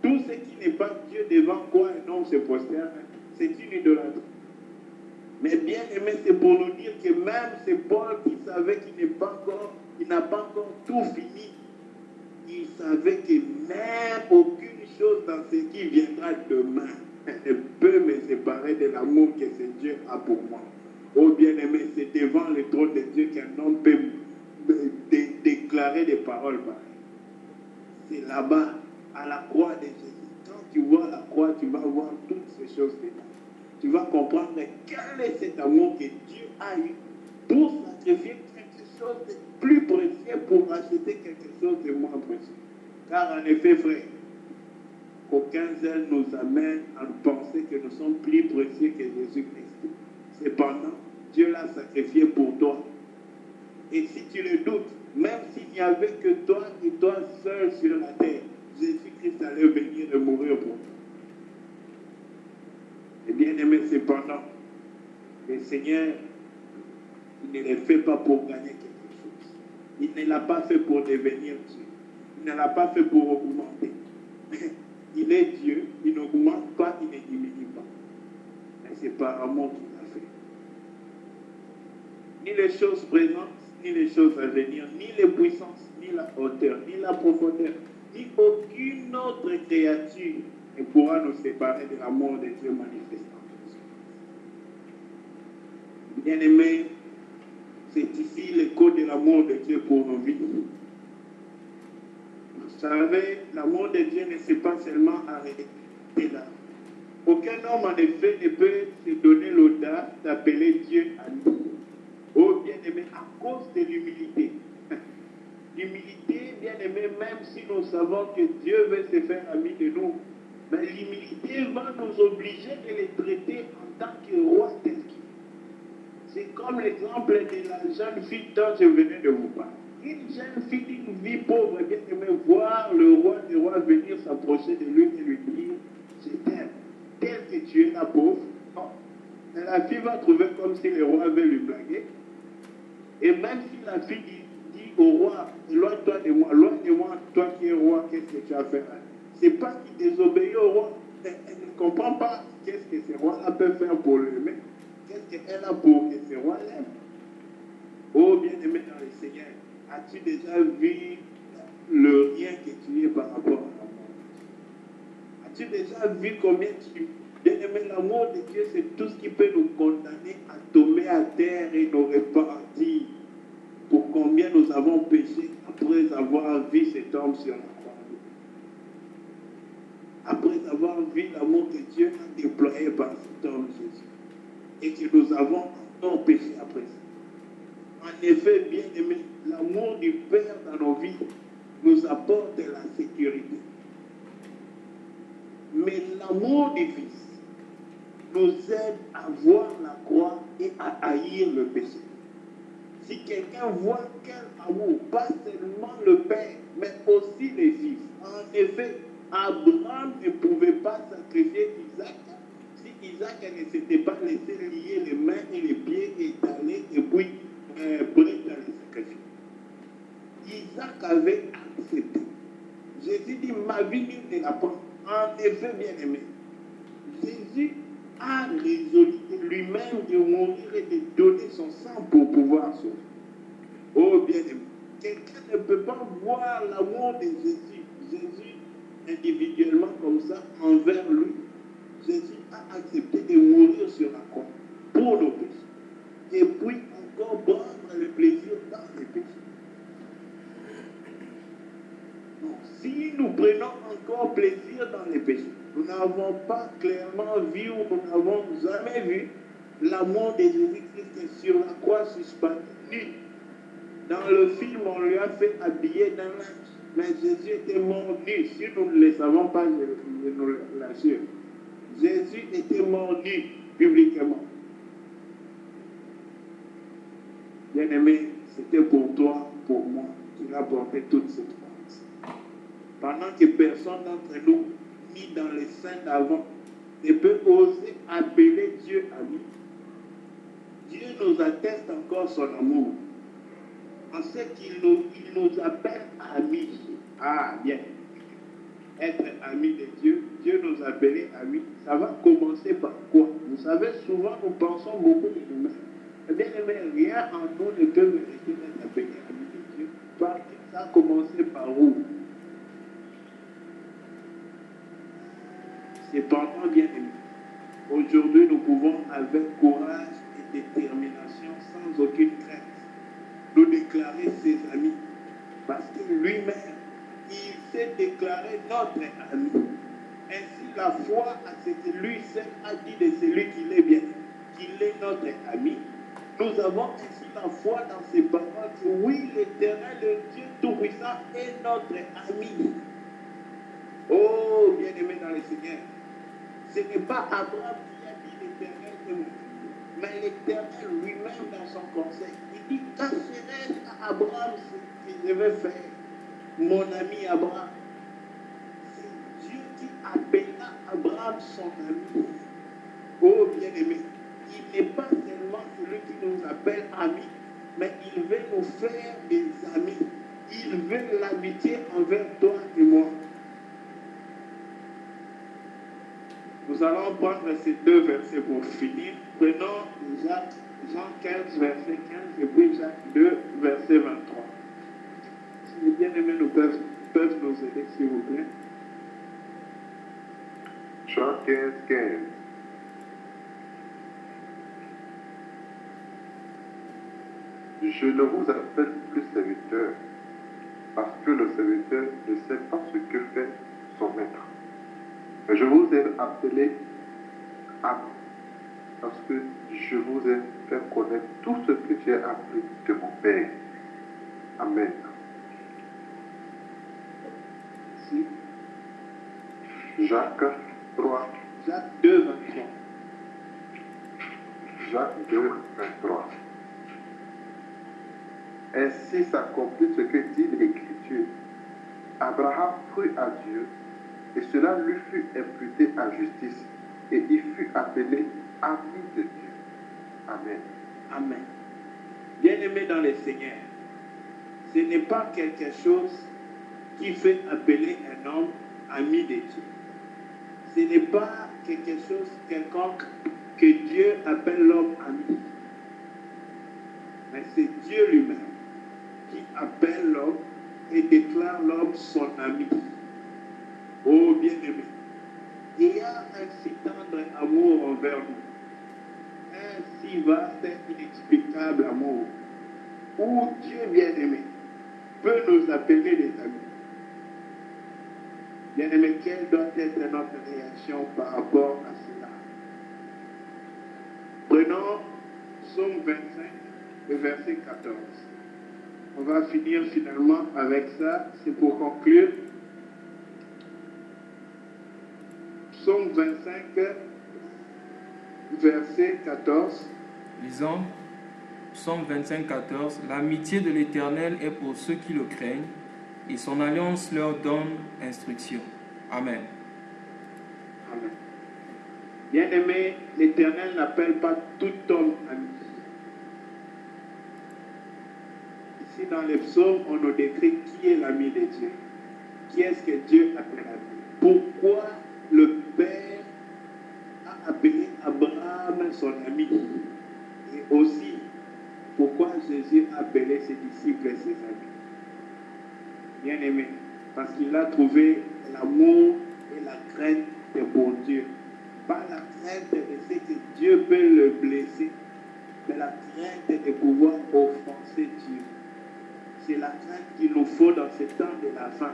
Tout ce qui n'est pas Dieu devant quoi un homme se prosterne, c'est une idolâtrie. Mais bien aimé, c'est pour nous dire que même c'est Paul qui savait qu'il n'a pas encore tout fini. Il savait que même aucune chose dans ce qui viendra demain ne peut me séparer de l'amour que ce Dieu a pour moi. Oh bien-aimé, c'est devant le trône de Dieu qu'un homme peut déclarer des paroles pareilles. C'est là-bas, à la croix de Jésus. Quand tu vois la croix, tu vas voir toutes ces choses dedans. Tu vas comprendre quel est cet amour que Dieu a eu pour sacrifier quelque chose de plus précieux pour acheter quelque chose de moins précieux. Car en effet, frère, aucun zèle nous amène à penser que nous sommes plus précieux que Jésus-Christ. Cependant, Dieu l'a sacrifié pour toi. Et si tu le doutes, même s'il n'y avait que toi et toi seul sur la terre, Jésus-Christ allait venir et mourir pour toi. Et bien aimé, cependant, le Seigneur, il ne le fait pas pour gagner quelque chose. Il ne l'a pas fait pour devenir Dieu. Il ne l'a pas fait pour augmenter. Il est Dieu, il n'augmente pas, il ne diminue pas. Mais c'est par amour qu'il l'a fait. Ni les choses présentes, ni les choses à venir, ni les puissances, ni la hauteur, ni la profondeur, ni aucune autre créature ne pourra nous séparer de l'amour de Dieu manifesté en Jésus. Bien-aimés, c'est ici l'écho de l'amour de Dieu pour nos vies. Vous savez, l'amour de Dieu ne s'est pas seulement arrêté là. Aucun homme, en effet, ne peut se donner l'audace d'appeler Dieu ami. Oh, bien-aimé, à cause de l'humilité. L'humilité, bien-aimé, même si nous savons que Dieu veut se faire ami de nous, mais l'humilité va nous obliger de les traiter en tant que roi tel qu'il. C'est comme l'exemple de la jeune fille dont je venais de vous parler. Une jeune fille d'une vie pauvre, bien aimée, voir le roi des rois venir s'approcher de lui et lui dire, je t'aime, tel que tu es la pauvre. Non. Mais la fille va trouver comme si le roi avait lui blaguer. Et même si la fille dit au roi, éloigne-toi de moi, toi qui es roi, qu'est-ce que tu as fait là? C'est pas qu'il désobéit au roi. Elle ne comprend pas qu'est-ce que ce roi-là peut faire pour l'aimer. Qu'est-ce qu'elle a pour que ce roi l'aime? Oh, bien-aimé dans le Seigneur, as-tu déjà vu le rien que tu es par rapport à l'amour? As-tu déjà vu combien tu... Bien-aimé, l'amour de Dieu, c'est tout ce qui peut nous condamner à tomber à terre et nous repartir. Pour combien nous avons péché après avoir vu cet homme sur la croix. Après avoir vu l'amour que Dieu a déployé par cet homme Jésus. Et que nous avons encore péché après ça. En effet, bien aimé, l'amour du Père dans nos vies nous apporte la sécurité. Mais l'amour du Fils nous aide à voir la croix et à haïr le péché. Si quelqu'un voit quel amour, pas seulement le Père, mais aussi les fils. En effet, Abraham ne pouvait pas sacrifier Isaac si Isaac ne s'était pas laissé lier les mains et les pieds et d'aller et puis prêt à le sacrifier. Isaac avait accepté. Jésus dit, ma vie nul ne la prend. En effet, bien aimé, Jésus a résolu lui-même de mourir et de donner son sang pour pouvoir sauver. Oh bien-aimé, quelqu'un ne peut pas voir l'amour de Jésus individuellement comme ça envers lui. Jésus a accepté de mourir sur la croix pour nos péchés. Et puis encore prendre le plaisir dans les péchés. Donc, si nous prenons encore plaisir dans les péchés, nous n'avons pas clairement vu ou nous n'avons jamais vu l'amour de Jésus-Christ sur la croix suspendu. Dans le film, on lui a fait habiller d'un linge, mais Jésus était mort nu. Si nous ne le savons pas, je nous l'assure. Jésus était mort nu publiquement. Bien-aimé, c'était pour toi, pour moi, qu'il a porté toute cette force. Pendant que personne d'entre nous, ni dans les saints d'avant, ne peut oser appeler Dieu ami. Dieu nous atteste encore son amour. En ce qu'il nous appelle amis. Ah, bien. Être ami de Dieu, Dieu nous appelle amis. Ça va commencer par quoi? Vous savez, souvent nous pensons beaucoup de nous-mêmes. Eh bien, rien en nous ne peut mériter d'être appelé ami de Dieu. Parce que ça a commencé par où? Cependant, bien aimé, aujourd'hui nous pouvons avec courage et détermination, sans aucune crainte, nous déclarer ses amis. Parce que lui-même, il s'est déclaré notre ami. Ainsi, la foi à ce que lui seul a dit de celui qu'il est bien, qu'il est notre ami. Nous avons ainsi la foi dans ses paroles que oui, l'Éternel, le Dieu Tout-Puissant, est notre ami. Oh, bien-aimé dans le Seigneur, ce n'est pas Abraham qui a dit l'Éternel est mon ami, mais l'Éternel lui-même dans son conseil. Il dit, quand serait à Abraham ce que je vais faire, mon ami Abraham? C'est Dieu qui appela Abraham son ami. Oh bien-aimé, il n'est pas seulement celui qui nous appelle amis, mais il veut nous faire des amis. Il veut l'amitié envers toi et moi. Nous allons prendre ces deux versets pour finir. Prenons Jean 15, verset 15, et puis Jacques 2, verset 23. Si les bien-aimés peuvent nous aider, s'il vous plaît. Jean 15, 15. Je ne vous appelle plus serviteur, parce que le serviteur ne sait pas ce que fait son maître. Mais je vous ai appelé ami, parce que je vous ai fait connaître tout ce que j'ai appris de mon Père. Amen. Si. Jacques 3. Jacques 2, 23. Jacques 2, 23. Ainsi s'accomplit ce que dit l'Écriture. Abraham crut à Dieu, et cela lui fut imputé à justice, et il fut appelé ami de Dieu. Amen. Amen. Bien-aimé dans le Seigneur, ce n'est pas quelque chose qui fait appeler un homme ami de Dieu. Ce n'est pas quelque chose quelconque que Dieu appelle l'homme ami. Mais c'est Dieu lui-même qui appelle l'homme et déclare l'homme son ami. Oh bien-aimé, il y a un si tendre amour envers nous, un si vaste et inexplicable amour, où Dieu bien-aimé peut nous appeler des amis. Bien-aimé, quelle doit être notre réaction par rapport à cela? Prenons Psaume 25, le verset 14. On va finir finalement avec ça, c'est pour conclure. Psaume 25, verset 14. Lisons Psaume 25, 14. L'amitié de l'Éternel est pour ceux qui le craignent, et son alliance leur donne instruction. Amen. Amen. Bien-aimé, l'Éternel n'appelle pas tout homme ami. Ici dans les psaumes, on nous décrit qui est l'ami de Dieu. Qui est-ce que Dieu appelle ami? Pourquoi le Père a appelé Abraham son ami? Et aussi, pourquoi Jésus a appelé ses disciples ses amis? Bien-aimé, parce qu'il a trouvé l'amour et la crainte pour Dieu. Pas la crainte de ce que Dieu peut le blesser, mais la crainte de pouvoir offenser Dieu. C'est la crainte qu'il nous faut dans ce temps de la fin.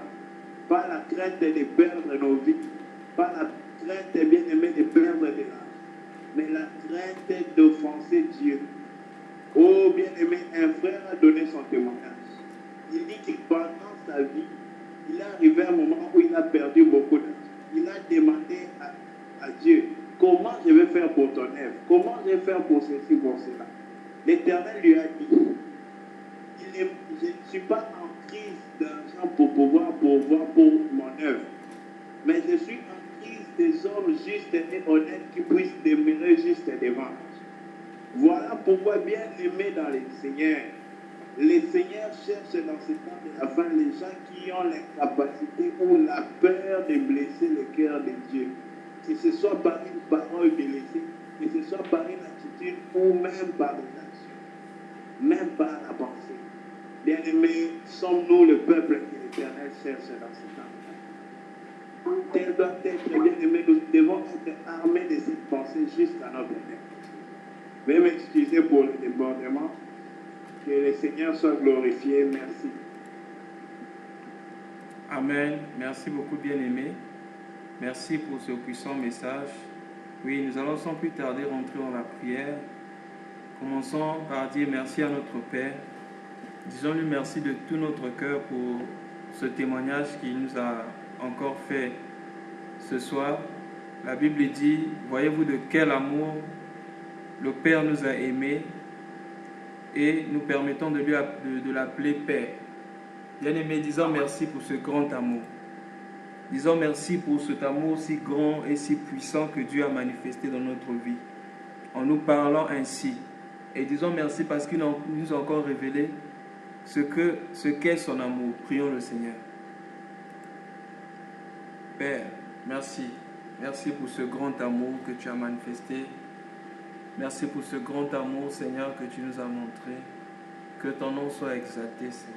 Pas la crainte de perdre nos vies, pas la crainte, bien aimé, de perdre de l'argent, mais la crainte d'offenser Dieu. Oh, bien aimé, un frère a donné son témoignage. Il dit que pendant sa vie, il est arrivé à un moment où il a perdu beaucoup d'argent. Il a demandé à Dieu, comment je vais faire pour ton œuvre? Comment je vais faire pour ceci, pour cela? L'Éternel lui a dit, je ne suis pas en crise d'argent pour pouvoir pourvoir pour mon œuvre, mais je suis en crise des hommes justes et honnêtes qui puissent demeurer justes devant. Voilà pourquoi, bien aimé dans les Seigneurs cherchent dans ce temps de la fin les gens qui ont la capacité ou la peur de blesser le cœur de Dieu. Que ce soit par une parole blessée, que ce soit par une attitude ou même par une action, même par la pensée. Bien-aimés, sommes-nous le peuple que l'Éternel cherche dans ce temps? Tel doit être, bien-aimés, nous devons être armés de cette pensée jusqu'à notre tête. Veuillez m'excuser pour le débordement. Que le Seigneur soit glorifié. Merci. Amen. Merci beaucoup, bien-aimé. Merci pour ce puissant message. Oui, nous allons sans plus tarder rentrer dans la prière. Commençons par dire merci à notre Père. Disons-lui merci de tout notre cœur pour ce témoignage qu'il nous a encore fait ce soir. La Bible dit, voyez-vous de quel amour le Père nous a aimés et nous permettons de l'appeler Père. Bien-aimé, disons merci pour ce grand amour. Disons merci pour cet amour si grand et si puissant que Dieu a manifesté dans notre vie, en nous parlant ainsi. Et disons merci parce qu'il nous a encore révélé ce qu'est son amour. Prions le Seigneur. Père, merci Merci pour ce grand amour que tu as manifesté. Merci pour ce grand amour, Seigneur, que tu nous as montré. Que ton nom soit exalté, Seigneur.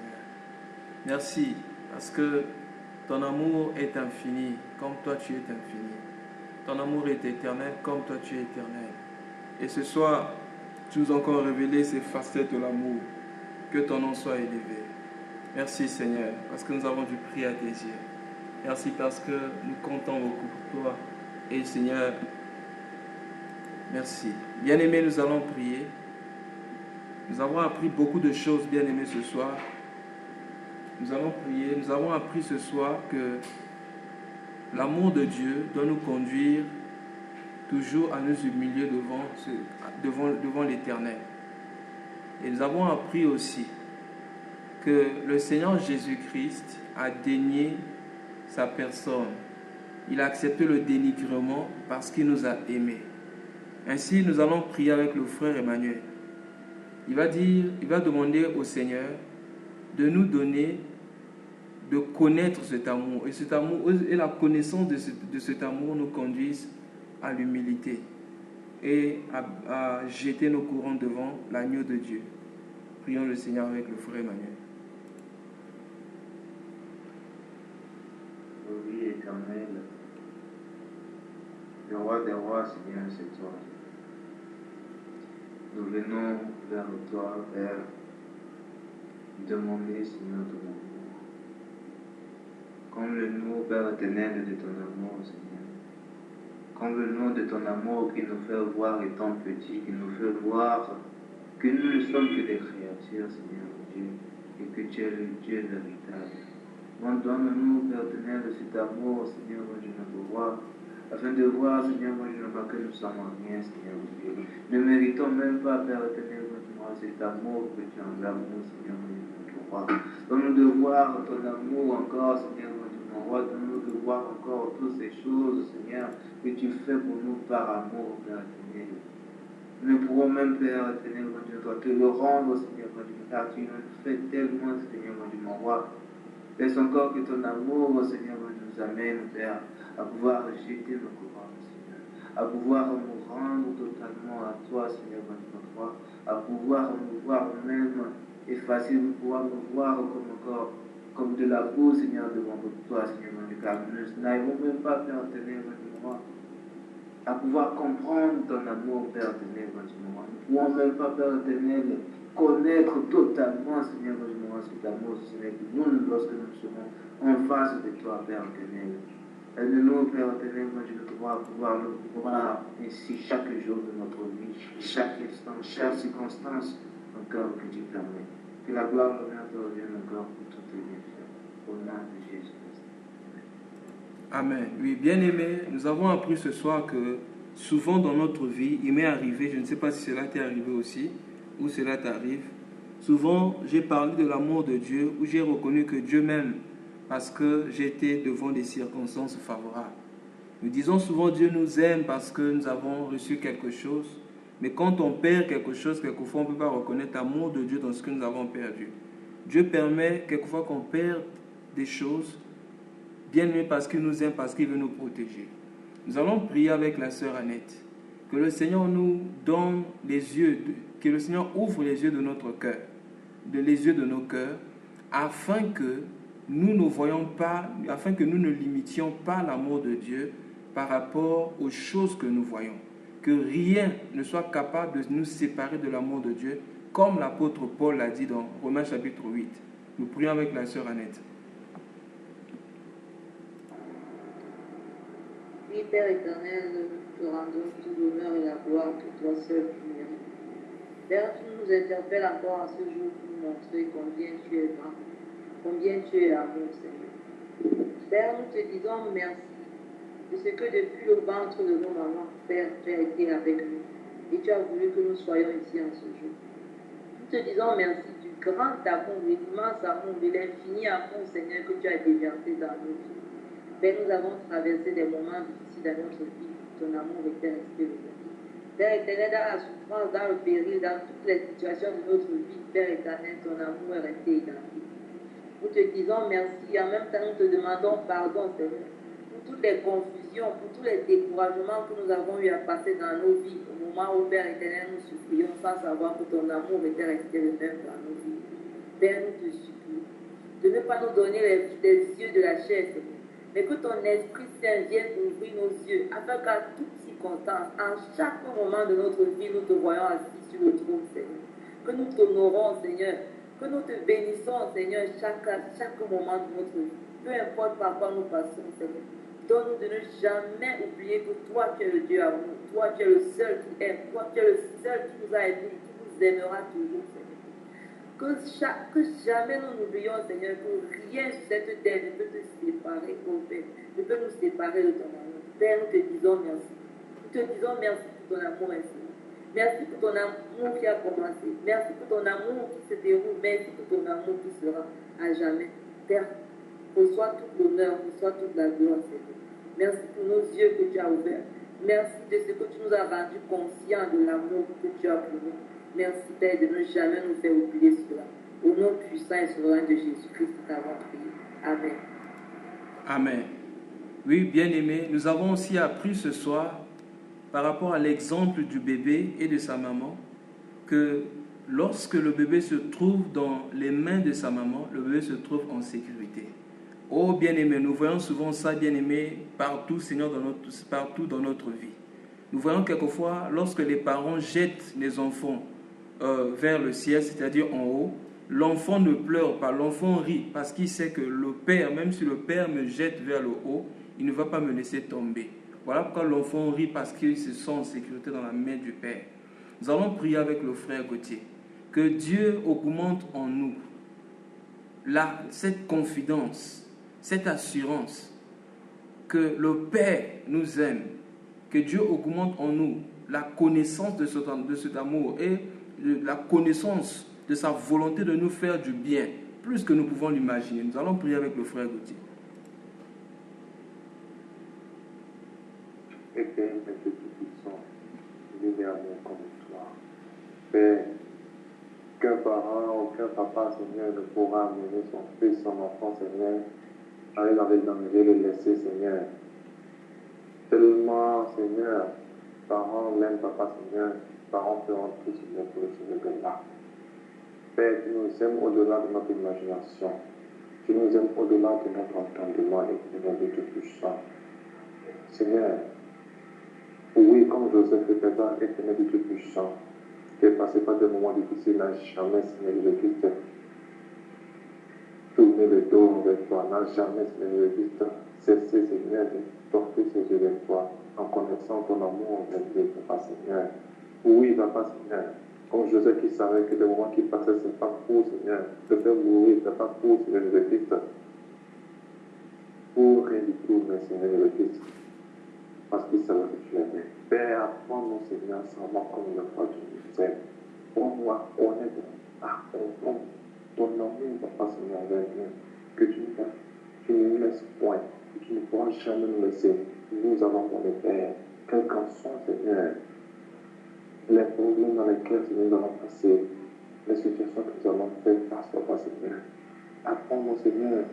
Merci, parce que ton amour est infini, comme toi tu es infini. Ton amour est éternel, comme toi tu es éternel. Et ce soir, tu nous as encore révélé ces facettes de l'amour. Que ton nom soit élevé. Merci, Seigneur, parce que nous avons dû prier à tes yeux. Merci parce que nous comptons beaucoup pour toi. Et Seigneur, merci. Bien-aimés, nous allons prier. Nous avons appris beaucoup de choses, bien-aimés, ce soir. Nous allons prier. Nous avons appris ce soir que l'amour de Dieu doit nous conduire toujours à nous humilier devant l'Éternel. Et nous avons appris aussi que le Seigneur Jésus-Christ a dénié sa personne. Il a accepté le dénigrement parce qu'il nous a aimés. Ainsi, nous allons prier avec le frère Emmanuel. Il va demander au Seigneur de nous donner, de connaître cet amour. Et cet amour, et la connaissance de cet amour nous conduise à l'humilité et à jeter nos courants devant l'agneau de Dieu. Prions le Seigneur avec le frère Emmanuel. Oui, éternel, le roi des rois, Seigneur, c'est toi. Nous venons vers toi, Père, demander, Seigneur, ton amour. Comble-nous, Père éternel, de ton amour, Seigneur. Comble-nous de ton amour qui nous fait voir étant petits, qui nous fait voir que nous ne sommes que des créatures, Seigneur Dieu, et que tu es le Dieu véritable. Donne-nous, Père éternel, de cet amour, Seigneur, de notre roi, afin de voir, Seigneur, que nous sommes en rien, Seigneur Dieu. Ne méritons même pas, Père éternel, cet amour que tu envers nous, Seigneur, notre roi. Donne-nous de voir ton amour encore, Seigneur, mon roi. Donne-nous de voir encore toutes ces choses, Seigneur, que tu fais pour nous par amour, Père éternel. Nous ne pourrons même, Père éternel, mon Dieu, te le rendre, Seigneur, mon Dieu, car tu nous fais tellement, Seigneur, mon Dieu, mon roi. Laisse encore que ton amour, Seigneur, nous amène, Père, à pouvoir jeter nos couronnes, Seigneur, à pouvoir nous rendre totalement à toi, Seigneur, notre roi, à pouvoir nous voir même effacer, pouvoir nous voir comme de la boue, Seigneur, devant toi, Seigneur, mon Dieu, car nous n'arrivons même pas, Père éternel, mon roi, à pouvoir comprendre ton amour, Père éternel, mon Dieu. Nous ne pouvons même pas, Père éternel, connaître totalement, Seigneur, cet amour, Seigneur, nous, lorsque nous serons en face de toi, Père éternel. Aide-nous, Père éternel, mon Dieu, de pouvoir nous voir ainsi chaque jour de notre vie, chaque instant, chaque circonstance, encore que tu permets. Que la gloire et l'honneur te reviennent encore pour toutes les bienfaits. Au nom de Jésus-Christ. Amen. Oui, bien-aimés, nous avons appris ce soir que souvent dans notre vie, il m'est arrivé, je ne sais pas si cela t'est arrivé aussi, ou cela t'arrive, souvent j'ai parlé de l'amour de Dieu, où j'ai reconnu que Dieu m'aime, parce que j'étais devant des circonstances favorables. Nous disons souvent Dieu nous aime parce que nous avons reçu quelque chose, mais quand on perd quelque chose, quelquefois on ne peut pas reconnaître l'amour de Dieu dans ce que nous avons perdu. Dieu permet quelquefois qu'on perde des choses, bien aimé parce qu'il nous aime, parce qu'il veut nous protéger. Nous allons prier avec la sœur Annette. Que le Seigneur nous donne les yeux, que le Seigneur ouvre les yeux de notre cœur, les yeux de nos cœurs, afin que nous ne voyons pas, afin que nous ne limitions pas l'amour de Dieu par rapport aux choses que nous voyons. Que rien ne soit capable de nous séparer de l'amour de Dieu, comme l'apôtre Paul l'a dit dans Romains chapitre 8. Nous prions avec la sœur Annette. Oui, Père éternel, nous te rendons tout l'honneur et la gloire que toi seul tu mérites. Père, tu nous interpelles encore à ce jour pour nous montrer combien tu es grand, combien tu es amour, Seigneur. Père, nous te disons merci de ce que depuis le ventre de nos mamans, Père, tu as été avec nous et tu as voulu que nous soyons ici en ce jour. Nous te disons merci du grand amour, de l'immense amour, de l'infini amour, Seigneur, que tu as déversé dans nos vies. Père, nous avons traversé des moments difficiles dans notre vie. Ton amour était resté le même. Père éternel, dans la souffrance, dans le péril, dans toutes les situations de notre vie, Père éternel, ton amour est resté identique. Nous te disons merci et en même temps nous te demandons pardon, Seigneur. Pour pour toutes les confusions, pour tous les découragements que nous avons eu à passer dans nos vies, au moment où, Père éternel, nous supplions sans savoir que ton amour était resté le même dans nos vies. Père, nous te supplions de ne pas nous donner les yeux de la chair, Seigneur, mais que ton Esprit Saint vienne ouvrir nos yeux, afin qu'à toute circonstance, en chaque moment de notre vie, nous te voyons assis sur le trône, Seigneur. Que nous t'honorons, Seigneur, que nous te bénissons, Seigneur, chaque moment de notre vie. Peu importe par quoi nous passons, Seigneur. Donne-nous de ne jamais oublier que toi, tu es le Dieu amour. Toi, tu es le seul qui aime. Toi, tu es le seul qui nous a aimés, qui nous aimera toujours, Seigneur. Que jamais nous n'oublions, Seigneur, que rien sur cette terre ne peut te séparer, oh Père, ne peut nous séparer de ton amour. Père, nous te disons merci. Nous te disons merci pour ton amour infini. Merci pour ton amour qui a commencé. Merci pour ton amour qui se déroule. Merci pour ton amour qui sera à jamais. Père, reçois tout l'honneur, reçois toute la gloire, Seigneur. Merci pour nos yeux que tu as ouverts. Merci de ce que tu nous as rendu conscients de l'amour que tu as pour nous. Merci, Père, de ne jamais nous faire oublier cela. Au nom puissant et souverain de Jésus-Christ, nous avons prié. Amen. Amen. Oui, bien-aimés, nous avons aussi appris ce soir, par rapport à l'exemple du bébé et de sa maman, que lorsque le bébé se trouve dans les mains de sa maman, le bébé se trouve en sécurité. Oh, bien-aimés, nous voyons souvent ça, bien-aimés, partout, Seigneur, partout dans notre vie. Nous voyons quelquefois, lorsque les parents jettent les enfants vers le ciel, c'est-à-dire en haut, l'enfant ne pleure pas, l'enfant rit parce qu'il sait que le Père, même si le Père me jette vers le haut, il ne va pas me laisser tomber. Voilà pourquoi l'enfant rit, parce qu'il se sent en sécurité dans la main du Père. Nous allons prier avec le frère Gauthier. Que Dieu augmente en nous cette confidence, cette assurance que le Père nous aime. Que Dieu augmente en nous la connaissance de cet amour et la connaissance de sa volonté de nous faire du bien, plus que nous pouvons l'imaginer. Nous allons prier avec le frère Gauthier. Éternel Dieu Tout-Puissant, nul n'est amour comme toi. Père, qu'un parent, aucun papa, Seigneur, ne pourra amener son fils, son enfant, Seigneur, aller dans les dangers et le laisser, Seigneur. Tellement, Seigneur, parents l'aiment, papa, Seigneur, parents feront tout, Seigneur, pour le sauver de là. Père, tu nous aimes au-delà de notre imagination. Tu nous aimes au-delà de notre entendement, Éternel Dieu Tout-Puissant. Seigneur, oui, comme Joseph et Pédard, Éternel Dieu Tout-Puissant, qui est passé par des moments difficiles, n'a jamais, Seigneur Jésus-Christ, tourné le dos vers toi, n'a jamais, Seigneur Jésus-Christ, cessé, Seigneur, de porter ses yeux vers toi, en connaissant ton amour envers lui, Papa Seigneur. Oui, Papa Seigneur, comme Joseph qui savait que les moments qui passaient, ce n'est pas pour, Seigneur, de faire mourir, ce n'est pas pour, Seigneur Jésus-Christ, pour rien du tout, mais Seigneur Jésus-Christ, parce qu'il savait que tu l'aimais. Père, apprends-nous, Seigneur, sans moi comme une fois tu nous aimes. Prends-nous à connaître, à comprendre ton amour, Papa Seigneur, envers nous, que tu ne nous laisses point, que tu ne pourras jamais nous laisser. Nous allons, mon Père, quel qu'en soit, Seigneur, les problèmes dans lesquels, Seigneur, nous allons passer, les situations que nous allons faire face, Papa Seigneur. Apprends-nous, Seigneur,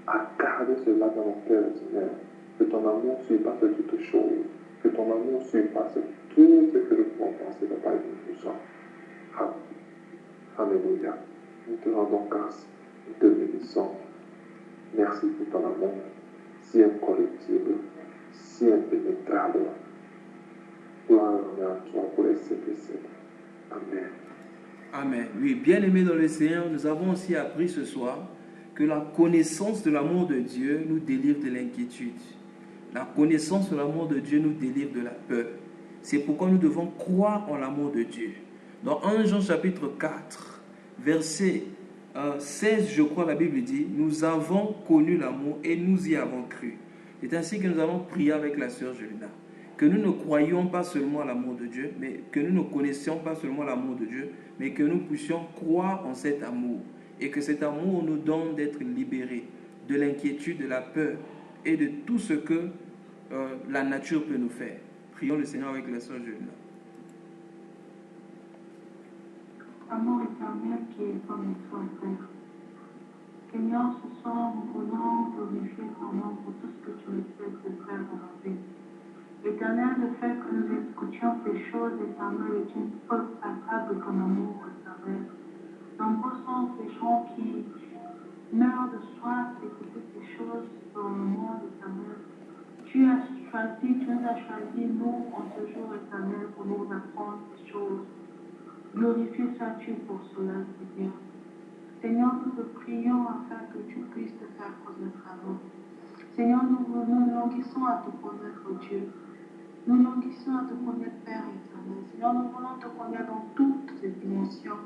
à garder cela dans nos cœurs, Seigneur. Que ton amour surpasse toutes choses. Que ton amour surpasse tout ce que nous pouvons penser, Papa, et tout ça. Alléluia. Nous te rendons grâce. Nous te bénissons. Merci pour ton amour si incorruptible, si impénétrable. Gloire à toi pour les siècles et siècles. Amen. Amen. Oui, bien-aimés dans le Seigneur, nous avons aussi appris ce soir que la connaissance de l'amour de Dieu nous délivre de l'inquiétude. La connaissance de l'amour de Dieu nous délivre de la peur. C'est pourquoi nous devons croire en l'amour de Dieu. Dans 1 Jean chapitre 4, verset 16, je crois, la Bible dit, nous avons connu l'amour et nous y avons cru. C'est ainsi que nous allons prier avec la sœur Julina. Que nous ne croyions pas seulement à l'amour de Dieu, mais que nous ne connaissions pas seulement l'amour de Dieu, mais que nous puissions croire en cet amour. Et que cet amour nous donne d'être libérés de l'inquiétude, de la peur et de tout ce que la nature peut nous faire. Prions le Seigneur avec la sœur Julina. Amour éternel qui est comme toi, Père, Seigneur, ce soir, nous voulons glorifier ton nom pour tout ce que tu risques de faire dans nos vies. Éternel, le fait que nous écoutions ces choses, éternel, est une preuve palpable de ton amour, éternel. Nombreux sont ces gens qui meurent de soif d'écouter ces choses dans le monde, éternel. Tu nous as choisi, nous, en ce jour, éternel, pour nous apprendre ces choses. Glorifié sois-tu pour cela, Seigneur. Seigneur, nous te prions afin que tu puisses te faire connaître à nous. Seigneur, nous languissons à te connaître, Dieu. Nous languissons à te connaître, Père éternel. Seigneur, nous voulons te connaître dans toutes les dimensions.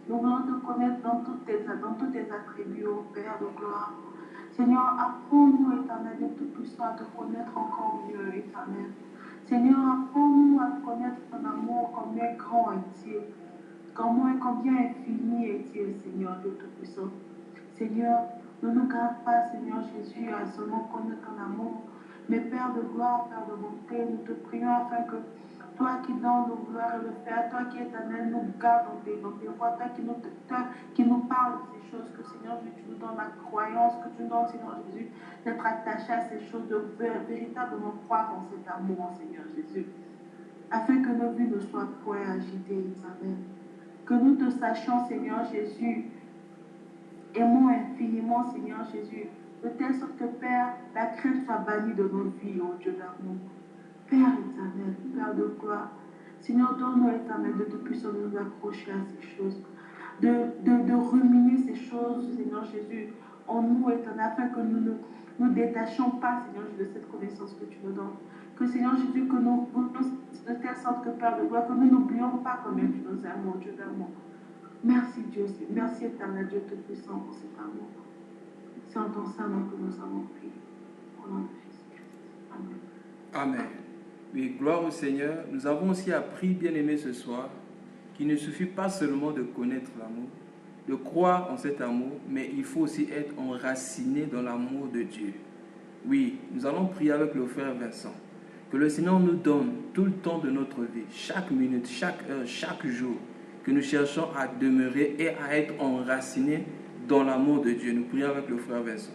Nous voulons te connaître dans tous tes attributs, ô Père de gloire. Seigneur, apprends-nous, éternel, de Tout-Puissant, à te connaître encore mieux, éternel. Seigneur, apprends-nous à connaître ton amour, combien grand est-il, combien infini est-il, Seigneur, de Tout-Puissant. Seigneur, ne nous garde pas, Seigneur Jésus, à seulement connaître ton amour, mais Père de gloire, Père de bonté, nous te prions afin que toi qui donnes nos gloires et le Père, toi qui es éternel, nous garde dans tes voies, toi qui nous parle de ces choses, que Seigneur Jésus, tu nous donnes la croyance, que tu nous donnes, Seigneur Jésus, d'être attaché à ces choses, de véritablement croire en cet amour, Seigneur Jésus, afin que nos vies ne soient point agitées, éternel. Que nous te sachions, Seigneur Jésus, aimons infiniment, Seigneur Jésus, de telle sorte que, Père, la crainte soit bannie de nos vies, ô Dieu d'amour. Père éternel, Père de gloire, Seigneur, donne-nous, éternel, de te puissions nous accrocher à ces choses, de ruminer ces choses, Seigneur Jésus, en nous, éternel, afin que nous ne nous détachions pas, Seigneur Jésus, de cette connaissance que tu nous donnes. Que, Seigneur Jésus, que nous, de telle sorte que, Père de gloire, que nous n'oublions pas combien tu nous aimes, ô Dieu d'amour. Merci Dieu, merci éternel Dieu Tout-Puissant pour cet amour. C'est en ton Saint nom que nous avons prié. Au nom de Jésus. Amen. Amen. Oui, gloire au Seigneur. Nous avons aussi appris, bien-aimés, ce soir, qu'il ne suffit pas seulement de connaître l'amour, de croire en cet amour, mais il faut aussi être enraciné dans l'amour de Dieu. Oui, nous allons prier avec le frère Vincent. Que le Seigneur nous donne tout le temps de notre vie, chaque minute, chaque heure, chaque jour, que nous cherchons à demeurer et à être enracinés dans l'amour de Dieu. Nous prions avec le frère Vincent.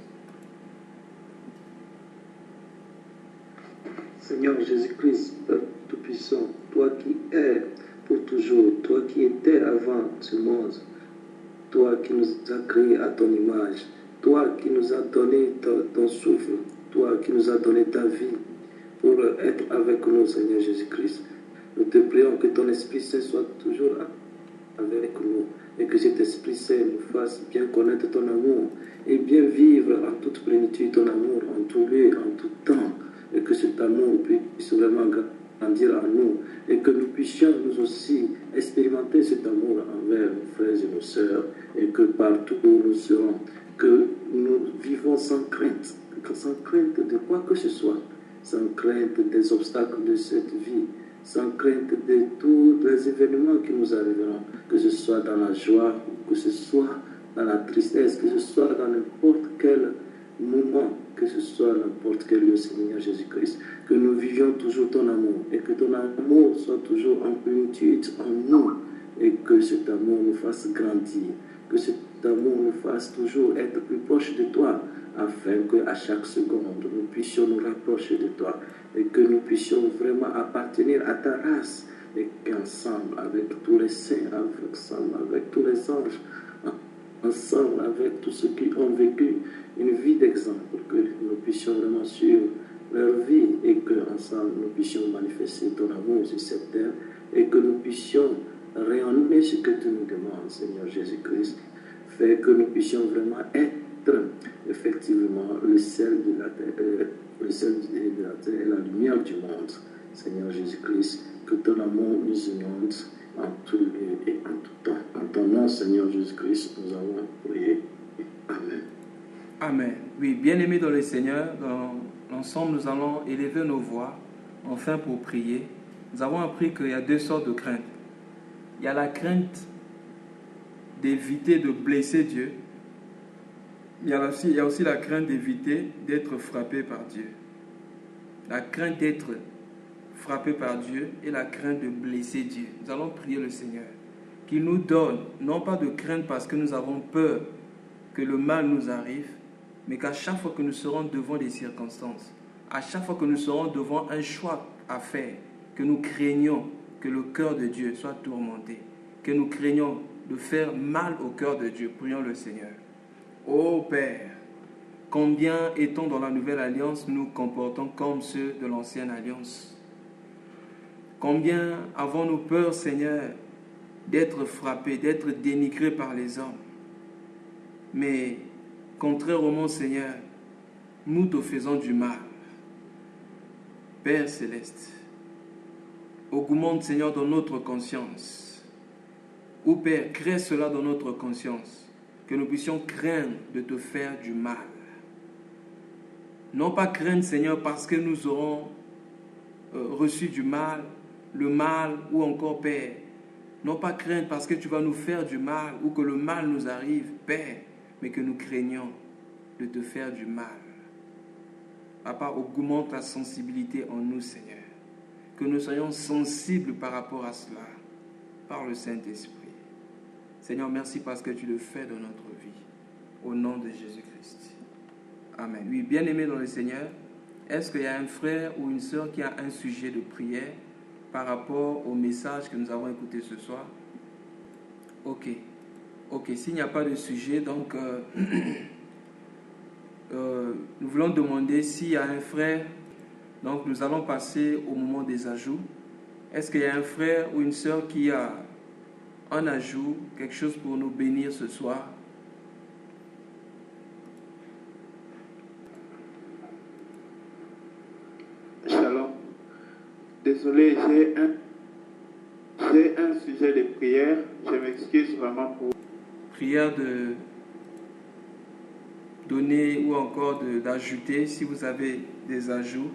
Seigneur Jésus-Christ, Père Tout-Puissant, toi qui es pour toujours, toi qui étais avant ce monde, toi qui nous as créés à ton image, toi qui nous as donné ton souffle, toi qui nous as donné ta vie pour être avec nous, Seigneur Jésus-Christ. Nous te prions que ton Esprit Saint soit toujours avec nous et que cet Esprit Saint nous fasse bien connaître ton amour et bien vivre en toute plénitude ton amour, en tout lieu, en tout temps, et que cet amour puisse vraiment grandir en nous et que nous puissions nous aussi expérimenter cet amour envers nos frères et nos sœurs et que partout où nous serons, que nous vivons sans crainte de quoi que ce soit, sans crainte des obstacles de cette vie, sans crainte de tous les événements qui nous arriveront, que ce soit dans la joie, que ce soit dans la tristesse, que ce soit dans n'importe quel moment, que ce soit n'importe quel lieu, Seigneur Jésus-Christ, que nous vivions toujours ton amour et que ton amour soit toujours en plénitude en nous et que cet amour nous fasse grandir, que cet amour nous fasse toujours être plus proche de toi, afin qu'à chaque seconde, nous puissions nous rapprocher de toi et que nous puissions vraiment appartenir à ta race et qu'ensemble, avec tous les saints, ensemble avec tous les anges, ensemble avec tous ceux qui ont vécu une vie d'exemple, que nous puissions vraiment suivre leur vie et qu'ensemble nous puissions manifester ton amour sur cette terre et que nous puissions rayonner ce que tu nous demandes, Seigneur Jésus-Christ. Fais que nous puissions vraiment être effectivement le sel de la terre, et la lumière du monde, Seigneur Jésus-Christ, que ton amour nous inonde en tout lieu et en tout temps. En ton nom, Seigneur Jésus-Christ, nous avons prié. Amen. Amen. Oui, bien-aimés dans le Seigneur, ensemble nous allons élever nos voix, enfin pour prier. Nous avons appris qu'il y a deux sortes de craintes. Il y a la crainte d'éviter de blesser Dieu. Il y a aussi la crainte d'éviter d'être frappé par Dieu. La crainte d'être frappé par Dieu et la crainte de blesser Dieu. Nous allons prier le Seigneur qu'il nous donne, non pas de crainte parce que nous avons peur, que le mal nous arrive, mais qu'à chaque fois que nous serons devant des circonstances, à chaque fois que nous serons devant un choix à faire, que nous craignons que le cœur de Dieu soit tourmenté, que nous craignons de faire mal au cœur de Dieu. Prions le Seigneur. Ô Père, combien étant dans la nouvelle alliance, nous comportons comme ceux de l'ancienne alliance. Combien avons-nous peur, Seigneur, d'être frappés, d'être dénigrés par les hommes. Mais, contrairement, Seigneur, nous te faisons du mal. Père céleste, augmente, Seigneur, dans notre conscience. Ou Père, crée cela dans notre conscience, que nous puissions craindre de te faire du mal. Non pas craindre, Seigneur, parce que nous aurons reçu du mal, le mal, ou encore, Père, non pas craindre parce que tu vas nous faire du mal, ou que le mal nous arrive, Père, mais que nous craignons de te faire du mal. Papa, augmente la sensibilité en nous, Seigneur. Que nous soyons sensibles par rapport à cela, par le Saint-Esprit. Seigneur, merci parce que tu le fais dans notre vie. Au nom de Jésus-Christ. Amen. Oui, bien-aimés dans le Seigneur, est-ce qu'il y a un frère ou une sœur qui a un sujet de prière par rapport au message que nous avons écouté ce soir? Ok. S'il n'y a pas de sujet, donc nous voulons demander s'il y a un frère. Donc nous allons passer au moment des ajouts. Est-ce qu'il y a un frère ou une sœur qui a un ajout, quelque chose pour nous bénir ce soir? Shalom. Désolé, j'ai un sujet de prière. Je m'excuse vraiment pour... Prière de donner ou encore d'ajouter, si vous avez des ajouts,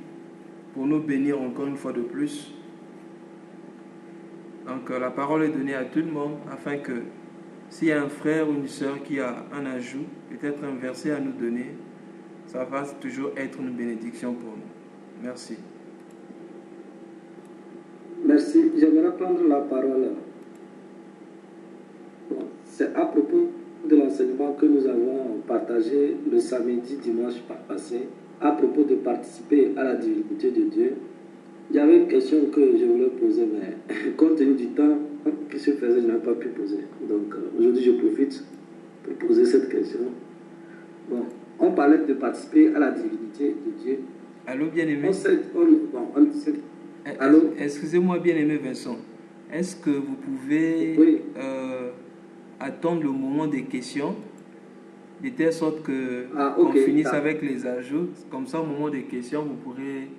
pour nous bénir encore une fois de plus. Donc la parole est donnée à tout le monde, afin que s'il y a un frère ou une sœur qui a un ajout, peut-être un verset à nous donner, ça va toujours être une bénédiction pour nous. Merci. Merci. J'aimerais prendre la parole. Bon, c'est à propos de l'enseignement que nous avons partagé le samedi, dimanche passé, à propos de participer à la divinité de Dieu. Il y avait une question que je voulais poser, mais compte tenu du temps qui se faisait, je n'ai pas pu poser. Donc aujourd'hui, je profite pour poser cette question. Bon, on parlait de participer à la divinité de Dieu. Allô, bien-aimé. Allô? Excusez-moi, bien-aimé Vincent. Est-ce que vous pouvez attendre le moment des questions, de telle sorte qu'on finisse avec les ajouts? Comme ça, au moment des questions, vous pourrez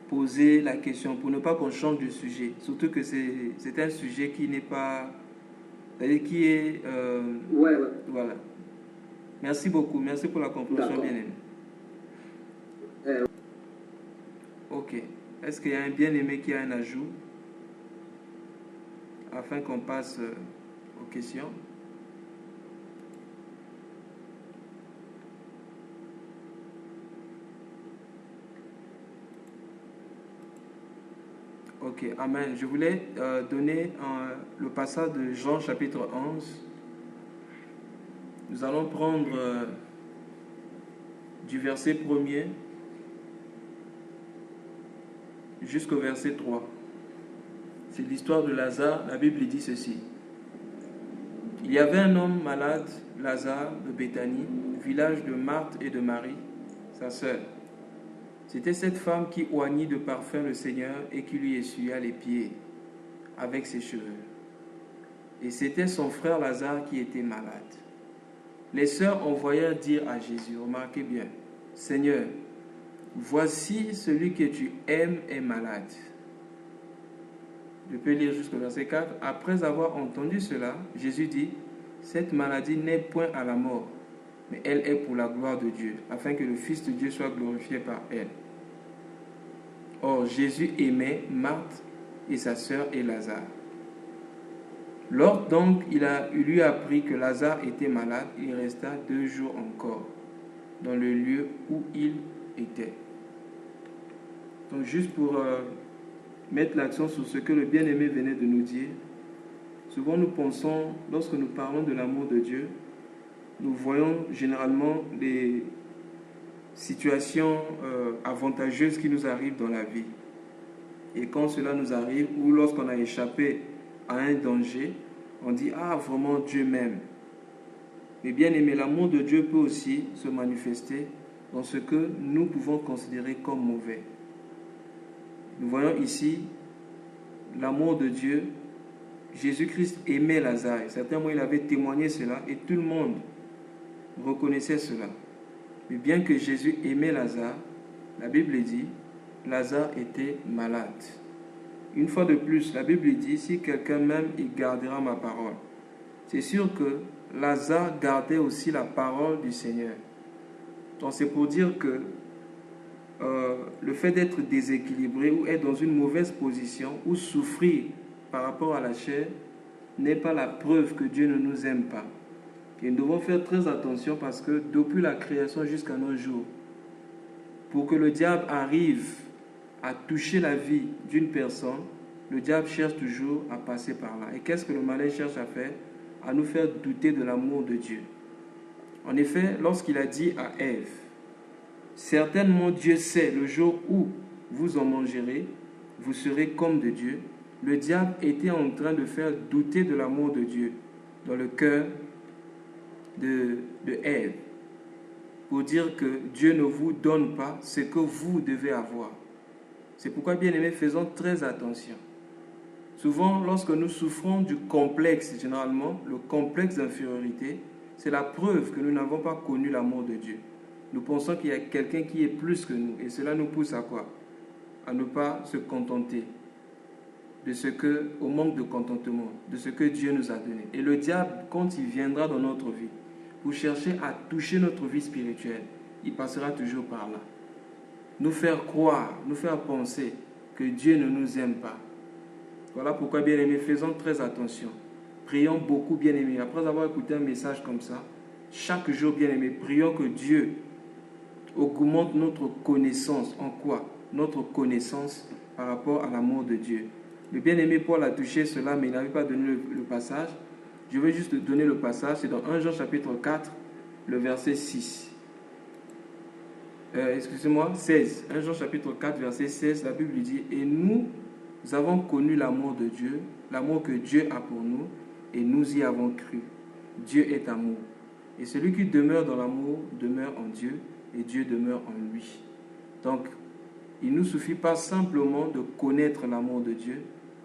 poser la question pour ne pas qu'on change de sujet. Surtout que c'est un sujet qui n'est pas... C'est-à-dire qui est... Voilà. Merci beaucoup. Merci pour la compréhension, bien-aimé. Ok. Est-ce qu'il y a un bien-aimé qui a un ajout afin qu'on passe aux questions? Ok, amen. Je voulais donner le passage de Jean chapitre 11. Nous allons prendre du verset 1er jusqu'au verset 3. C'est l'histoire de Lazare. La Bible dit ceci. Il y avait un homme malade, Lazare de Béthanie, village de Marthe et de Marie, sa sœur. C'était cette femme qui oignit de parfum le Seigneur et qui lui essuya les pieds avec ses cheveux. Et c'était son frère Lazare qui était malade. Les sœurs envoyèrent dire à Jésus, remarquez bien, Seigneur, voici celui que tu aimes est malade. Je peux lire jusqu'au verset 4. Après avoir entendu cela, Jésus dit, cette maladie n'est point à la mort, mais elle est pour la gloire de Dieu, afin que le Fils de Dieu soit glorifié par elle. Or, Jésus aimait Marthe et sa sœur et Lazare. Lors donc il lui apprit que Lazare était malade, il resta 2 jours encore dans le lieu où il était. Donc juste pour mettre l'accent sur ce que le bien-aimé venait de nous dire, souvent nous pensons, lorsque nous parlons de l'amour de Dieu, nous voyons généralement les situations avantageuses qui nous arrivent dans la vie. Et quand cela nous arrive, ou lorsqu'on a échappé à un danger, on dit « Ah, vraiment, Dieu m'aime ». Mais bien aimé, l'amour de Dieu peut aussi se manifester dans ce que nous pouvons considérer comme mauvais. Nous voyons ici l'amour de Dieu. Jésus-Christ aimait Lazare. Certainement, il avait témoigné cela et tout le monde reconnaissait cela. Mais bien que Jésus aimait Lazare, la Bible dit, Lazare était malade. Une fois de plus, la Bible dit, si quelqu'un m'aime, il gardera ma parole. C'est sûr que Lazare gardait aussi la parole du Seigneur. Donc c'est pour dire que le fait d'être déséquilibré ou être dans une mauvaise position ou souffrir par rapport à la chair n'est pas la preuve que Dieu ne nous aime pas. Et nous devons faire très attention parce que depuis la création jusqu'à nos jours, pour que le diable arrive à toucher la vie d'une personne, le diable cherche toujours à passer par là. Et qu'est-ce que le malin cherche à faire? À nous faire douter de l'amour de Dieu. En effet, lorsqu'il a dit à Ève, « Certainement Dieu sait le jour où vous en mangerez, vous serez comme de Dieu », le diable était en train de faire douter de l'amour de Dieu dans le cœur de Ève, pour dire que Dieu ne vous donne pas ce que vous devez avoir. C'est pourquoi, bien aimés, faisons très attention. Souvent, lorsque nous souffrons du complexe, généralement, le complexe d'infériorité, c'est la preuve que nous n'avons pas connu l'amour de Dieu. Nous pensons qu'il y a quelqu'un qui est plus que nous, et cela nous pousse à quoi? À ne pas se contenter au manque de contentement, de ce que Dieu nous a donné. Et le diable, quand il viendra dans notre vie, pour chercher à toucher notre vie spirituelle, il passera toujours par là. Nous faire croire, nous faire penser que Dieu ne nous aime pas. Voilà pourquoi, bien-aimés, faisons très attention. Prions beaucoup, bien-aimés. Après avoir écouté un message comme ça, chaque jour, bien-aimés, prions que Dieu augmente notre connaissance. En quoi? Notre connaissance par rapport à l'amour de Dieu. Le bien-aimé Paul a touché cela, mais il n'avait pas donné le passage. Je vais juste donner le passage. C'est dans 1 Jean chapitre 4, le verset 6. Excusez-moi, 16. 1 Jean chapitre 4, verset 16, la Bible dit « Et nous avons connu l'amour de Dieu, l'amour que Dieu a pour nous, et nous y avons cru. Dieu est amour. Et celui qui demeure dans l'amour demeure en Dieu, et Dieu demeure en lui. » Donc, il ne nous suffit pas simplement de connaître l'amour de Dieu,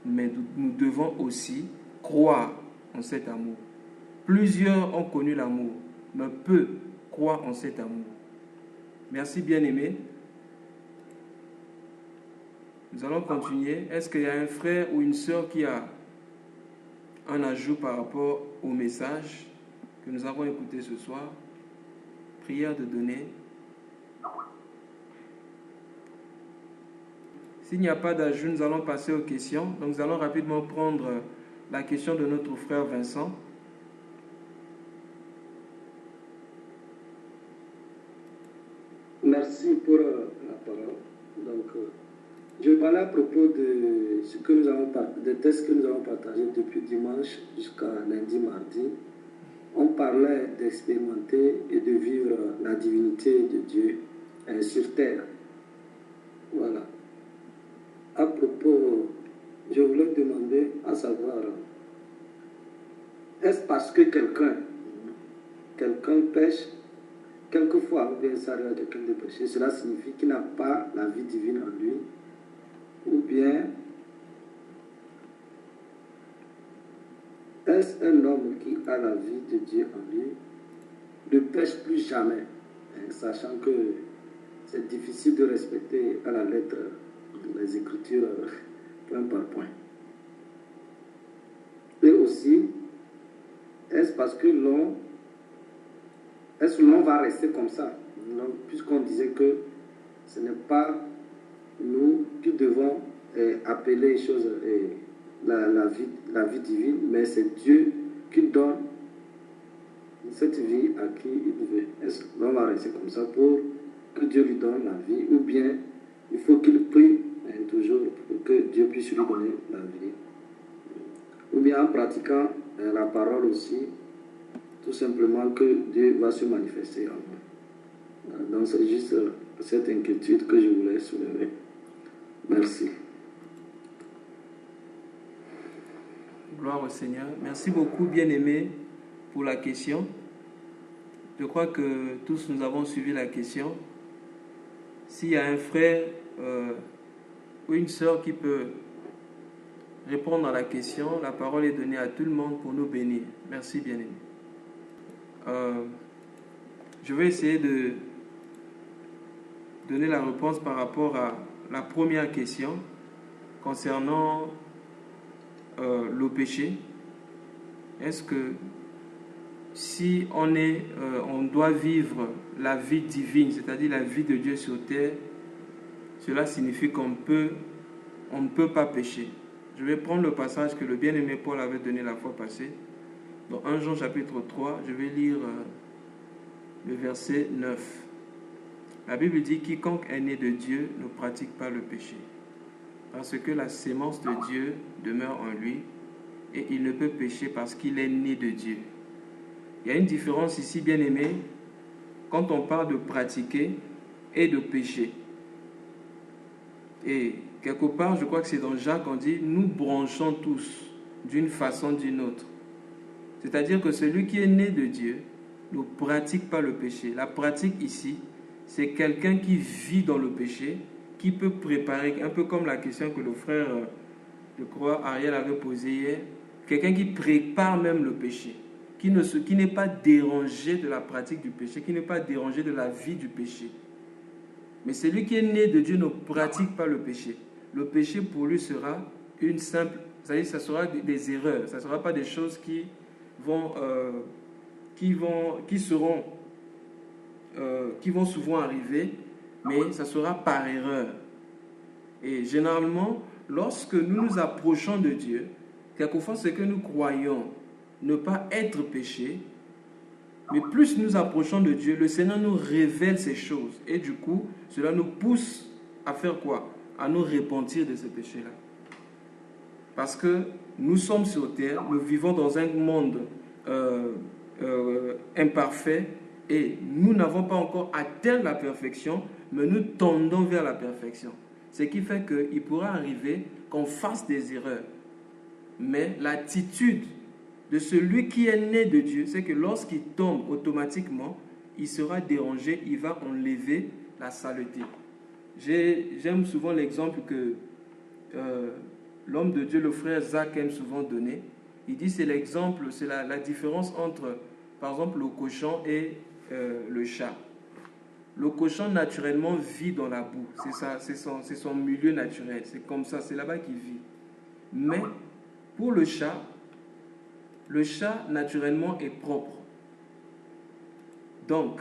mais nous devons aussi croire en cet amour. Plusieurs ont connu l'amour, mais peu croient en cet amour. Merci, bien-aimés. Nous allons continuer. Est-ce qu'il y a un frère ou une sœur qui a un ajout par rapport au message que nous avons écouté ce soir? Prière de donner. S'il n'y a pas d'ajout, nous allons passer aux questions. Donc, nous allons rapidement prendre la question de notre frère Vincent. Merci pour la parole. Donc, je parlais à propos de ce que nous avons des textes que nous avons partagés depuis dimanche jusqu'à lundi, mardi. On parlait d'expérimenter et de vivre la divinité de Dieu sur terre. Voilà. À propos, je voulais demander à savoir, est-ce parce que quelqu'un pêche quelquefois, ou bien ça arrive à quelqu'un de pécher, cela signifie qu'il n'a pas la vie divine en lui, ou bien est-ce un homme qui a la vie de Dieu en lui ne pêche plus jamais, sachant que c'est difficile de respecter à la lettre les Écritures point par point. Et aussi, est-ce parce que l'on va rester comme ça, puisqu'on disait que ce n'est pas nous qui devons appeler les choses la vie divine, mais c'est Dieu qui donne cette vie à qui il veut. Est-ce qu'on va rester comme ça pour que Dieu lui donne la vie, ou bien il faut qu'il prie toujours pour que Dieu puisse lui donner la vie, ou bien en pratiquant la parole aussi, tout simplement que Dieu va se manifester en nous. Donc c'est juste cette inquiétude que je voulais soulever. Merci. Gloire au Seigneur. Merci beaucoup, bien-aimé, pour la question. Je crois que tous nous avons suivi la question. S'il y a un frère ou une sœur qui peut répondre à la question, la parole est donnée à tout le monde pour nous bénir. Merci, bien-aimé. Je vais essayer de donner la réponse par rapport à la première question concernant le péché. Est-ce que si on doit vivre la vie divine, c'est-à-dire la vie de Dieu sur terre, cela signifie qu'on ne peut pas pécher? Je vais prendre le passage que le bien-aimé Paul avait donné la fois passée. Dans 1 Jean chapitre 3, je vais lire le verset 9. La Bible dit « Quiconque est né de Dieu ne pratique pas le péché, parce que la sémence de Dieu demeure en lui, et il ne peut pécher parce qu'il est né de Dieu. » Il y a une différence ici, bien-aimé, quand on parle de pratiquer et de pécher. Et quelque part, je crois que c'est dans Jacques, on dit « Nous branchons tous d'une façon ou d'une autre. » C'est-à-dire que celui qui est né de Dieu ne pratique pas le péché. La pratique ici, c'est quelqu'un qui vit dans le péché, qui peut préparer, un peu comme la question que le frère, je crois, Ariel avait posée hier, quelqu'un qui prépare même le péché, qui n'est pas dérangé de la pratique du péché, qui n'est pas dérangé de la vie du péché. Mais celui qui est né de Dieu ne pratique pas le péché. Le péché pour lui sera une simple, c'est-à-dire ça sera des erreurs, ça ne sera pas des choses qui vont souvent arriver, mais ça sera par erreur. Et généralement, lorsque nous nous approchons de Dieu, quelquefois ce que nous croyons ne pas être péché, mais plus nous approchons de Dieu, le Seigneur nous révèle ces choses. Et du coup, cela nous pousse à faire quoi? À nous repentir de ce péché-là. Parce que nous sommes sur terre, nous vivons dans un monde imparfait et nous n'avons pas encore atteint la perfection, mais nous tendons vers la perfection. Ce qui fait qu'il pourra arriver qu'on fasse des erreurs. Mais l'attitude de celui qui est né de Dieu, c'est que lorsqu'il tombe automatiquement, il sera dérangé, il va enlever la saleté. J'aime souvent l'exemple que l'homme de Dieu, le frère Zach, aime souvent donner. Il dit c'est l'exemple, c'est la différence entre, par exemple, le cochon et le chat. Le cochon, naturellement, vit dans la boue. C'est son milieu naturel. C'est comme ça, c'est là-bas qu'il vit. Mais pour le chat, naturellement, est propre. Donc,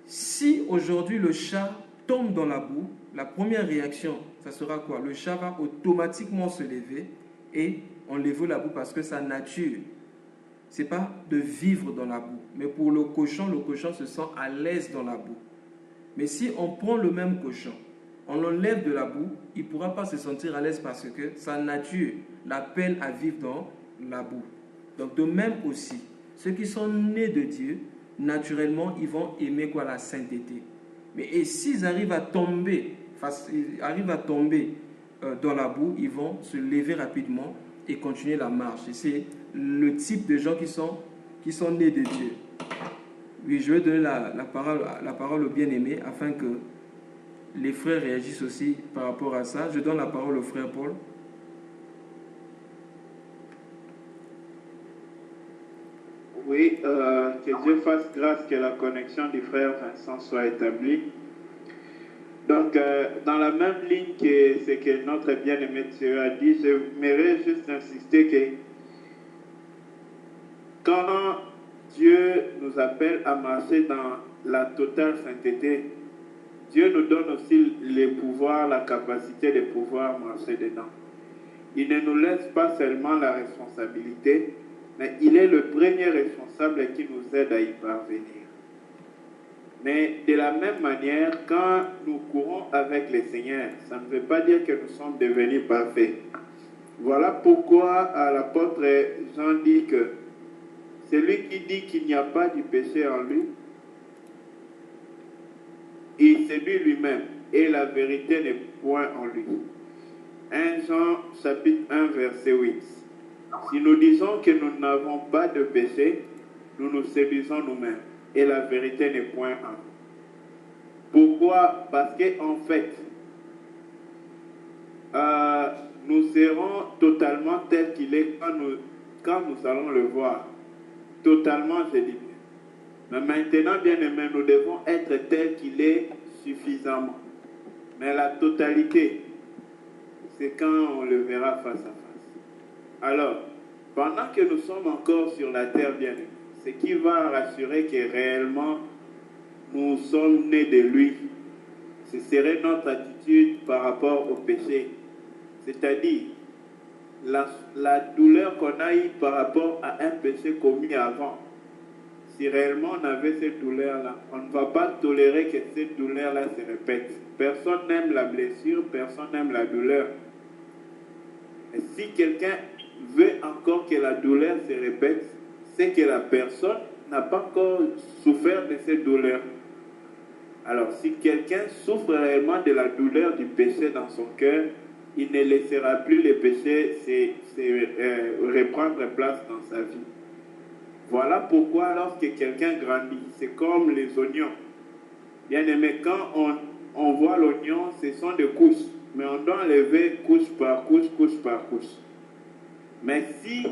si aujourd'hui le chat tombe dans la boue, la première réaction, ça sera quoi? Le chat va automatiquement se lever et enlever la boue parce que sa nature, ce n'est pas de vivre dans la boue. Mais pour le cochon se sent à l'aise dans la boue. Mais si on prend le même cochon, on l'enlève de la boue, il ne pourra pas se sentir à l'aise parce que sa nature l'appelle à vivre dans la boue. Donc de même aussi, ceux qui sont nés de Dieu, naturellement, ils vont aimer quoi? La sainteté. Mais et s'ils arrivent à tomber, dans la boue, ils vont se lever rapidement et continuer la marche. Et c'est le type de gens qui sont nés de Dieu. Oui, je vais donner la parole au bien-aimé afin que les frères réagissent aussi par rapport à ça. Je donne la parole au frère Paul. Oui, que Dieu fasse grâce que la connexion du frère Vincent soit établie. Donc, dans la même ligne que ce que notre bien-aimé Dieu a dit, j'aimerais juste insister que quand Dieu nous appelle à marcher dans la totale sainteté, Dieu nous donne aussi le pouvoir, la capacité de pouvoir marcher dedans. Il ne nous laisse pas seulement la responsabilité, mais il est le premier responsable qui nous aide à y parvenir. Mais de la même manière, quand nous courons avec le Seigneur, ça ne veut pas dire que nous sommes devenus parfaits. Voilà pourquoi l'apôtre Jean dit que celui qui dit qu'il n'y a pas du péché en lui, il séduit lui-même et la vérité n'est point en lui. 1 Jean chapitre 1 verset 8. Si nous disons que nous n'avons pas de péché, nous nous séduisons nous-mêmes et la vérité n'est point en nous. Pourquoi? Parce qu'en fait, nous serons totalement tels qu'il est quand nous allons le voir. Totalement, je dis bien. Mais maintenant, bien aimé, nous devons être tels qu'il est suffisamment. Mais la totalité, c'est quand on le verra face à face. Alors, pendant que nous sommes encore sur la terre, bien aimé, ce qui va rassurer que réellement nous sommes nés de lui, ce serait notre attitude par rapport au péché. C'est-à-dire, la douleur qu'on a eue par rapport à un péché commis avant. Si réellement on avait cette douleur-là, on ne va pas tolérer que cette douleur-là se répète. Personne n'aime la blessure, personne n'aime la douleur. Et si quelqu'un veut encore que la douleur se répète, c'est que la personne n'a pas encore souffert de cette douleur. Alors, si quelqu'un souffre réellement de la douleur du péché dans son cœur, il ne laissera plus le péché reprendre place dans sa vie. Voilà pourquoi lorsque quelqu'un grandit, c'est comme les oignons. Bien aimé, quand on voit l'oignon, ce sont des couches, mais on doit enlever couche par couche, couche par couche. Mais si,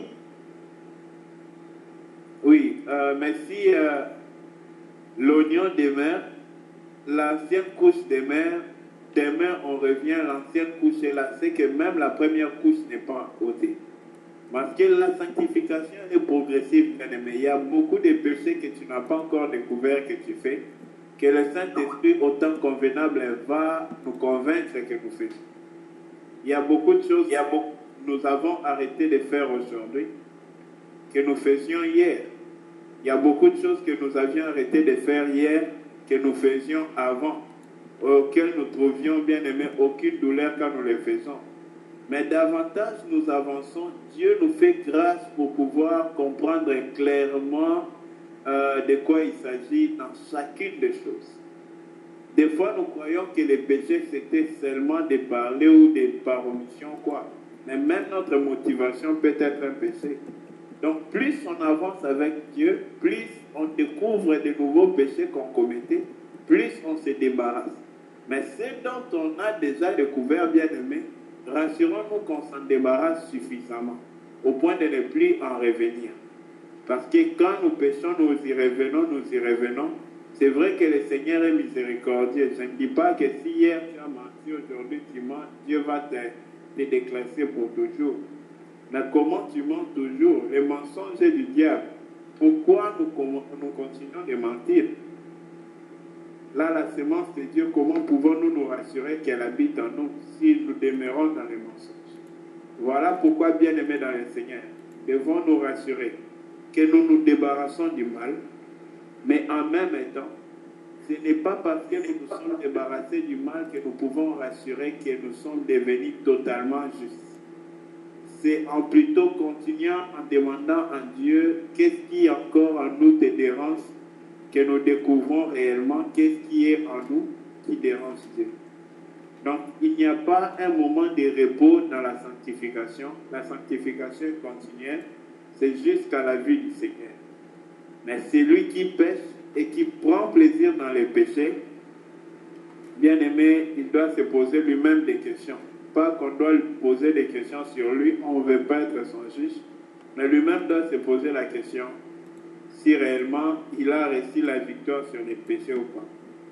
l'oignon demeure, l'ancienne couche demeure, demain on revient, l'ancienne couche est là, c'est que même la première couche n'est pas ôtée. Parce que la sanctification est progressive, bien aimé. Il y a beaucoup de péchés que tu n'as pas encore découvert que tu fais, que le Saint-Esprit, au temps convenable, va nous convaincre que nous faisons. Il y a beaucoup de choses que nous avons arrêté de faire aujourd'hui, que nous faisions hier. Il y a beaucoup de choses que nous avions arrêté de faire hier, que nous faisions avant, auxquelles nous trouvions, bien aimé, aucune douleur quand nous les faisons. Mais davantage nous avançons, Dieu nous fait grâce pour pouvoir comprendre clairement de quoi il s'agit dans chacune des choses. Des fois, nous croyons que les péchés, c'était seulement de parler ou de par omission, quoi. Mais même notre motivation peut être un péché. Donc, plus on avance avec Dieu, plus on découvre de nouveaux péchés qu'on commettait, plus on se débarrasse. Mais ce dont on a déjà découvert, bien aimé, rassurons-nous qu'on s'en débarrasse suffisamment, au point de ne plus en revenir. Parce que quand nous péchons, nous y revenons. C'est vrai que le Seigneur est miséricordieux. Je ne dis pas que si hier tu as menti, aujourd'hui tu mens, Dieu va te déclasser pour toujours. Mais comment tu mens toujours? Le mensonge est du diable. Pourquoi nous continuons de mentir? Là, la sémence de Dieu, comment pouvons-nous nous rassurer qu'elle habite en nous si nous demeurons dans les mensonges? Voilà pourquoi, bien-aimés dans le Seigneur, devons nous rassurer que nous nous débarrassons du mal, mais en même temps, ce n'est pas parce que nous nous sommes débarrassés du mal que nous pouvons rassurer que nous sommes devenus totalement justes. C'est en plutôt continuant en demandant à Dieu qu'est-ce qui encore en nous te dérange, que nous découvrons réellement qu'est-ce qui est en nous qui dérange Dieu. Donc, il n'y a pas un moment de repos dans la sanctification. La sanctification est continuelle, c'est jusqu'à la vie du Seigneur. Mais celui qui pêche et qui prend plaisir dans les péchés, bien aimé, il doit se poser lui-même des questions. Pas qu'on doit lui poser des questions sur lui, on ne veut pas être son juge, mais lui-même doit se poser la question si réellement il a réussi la victoire sur les péchés ou pas.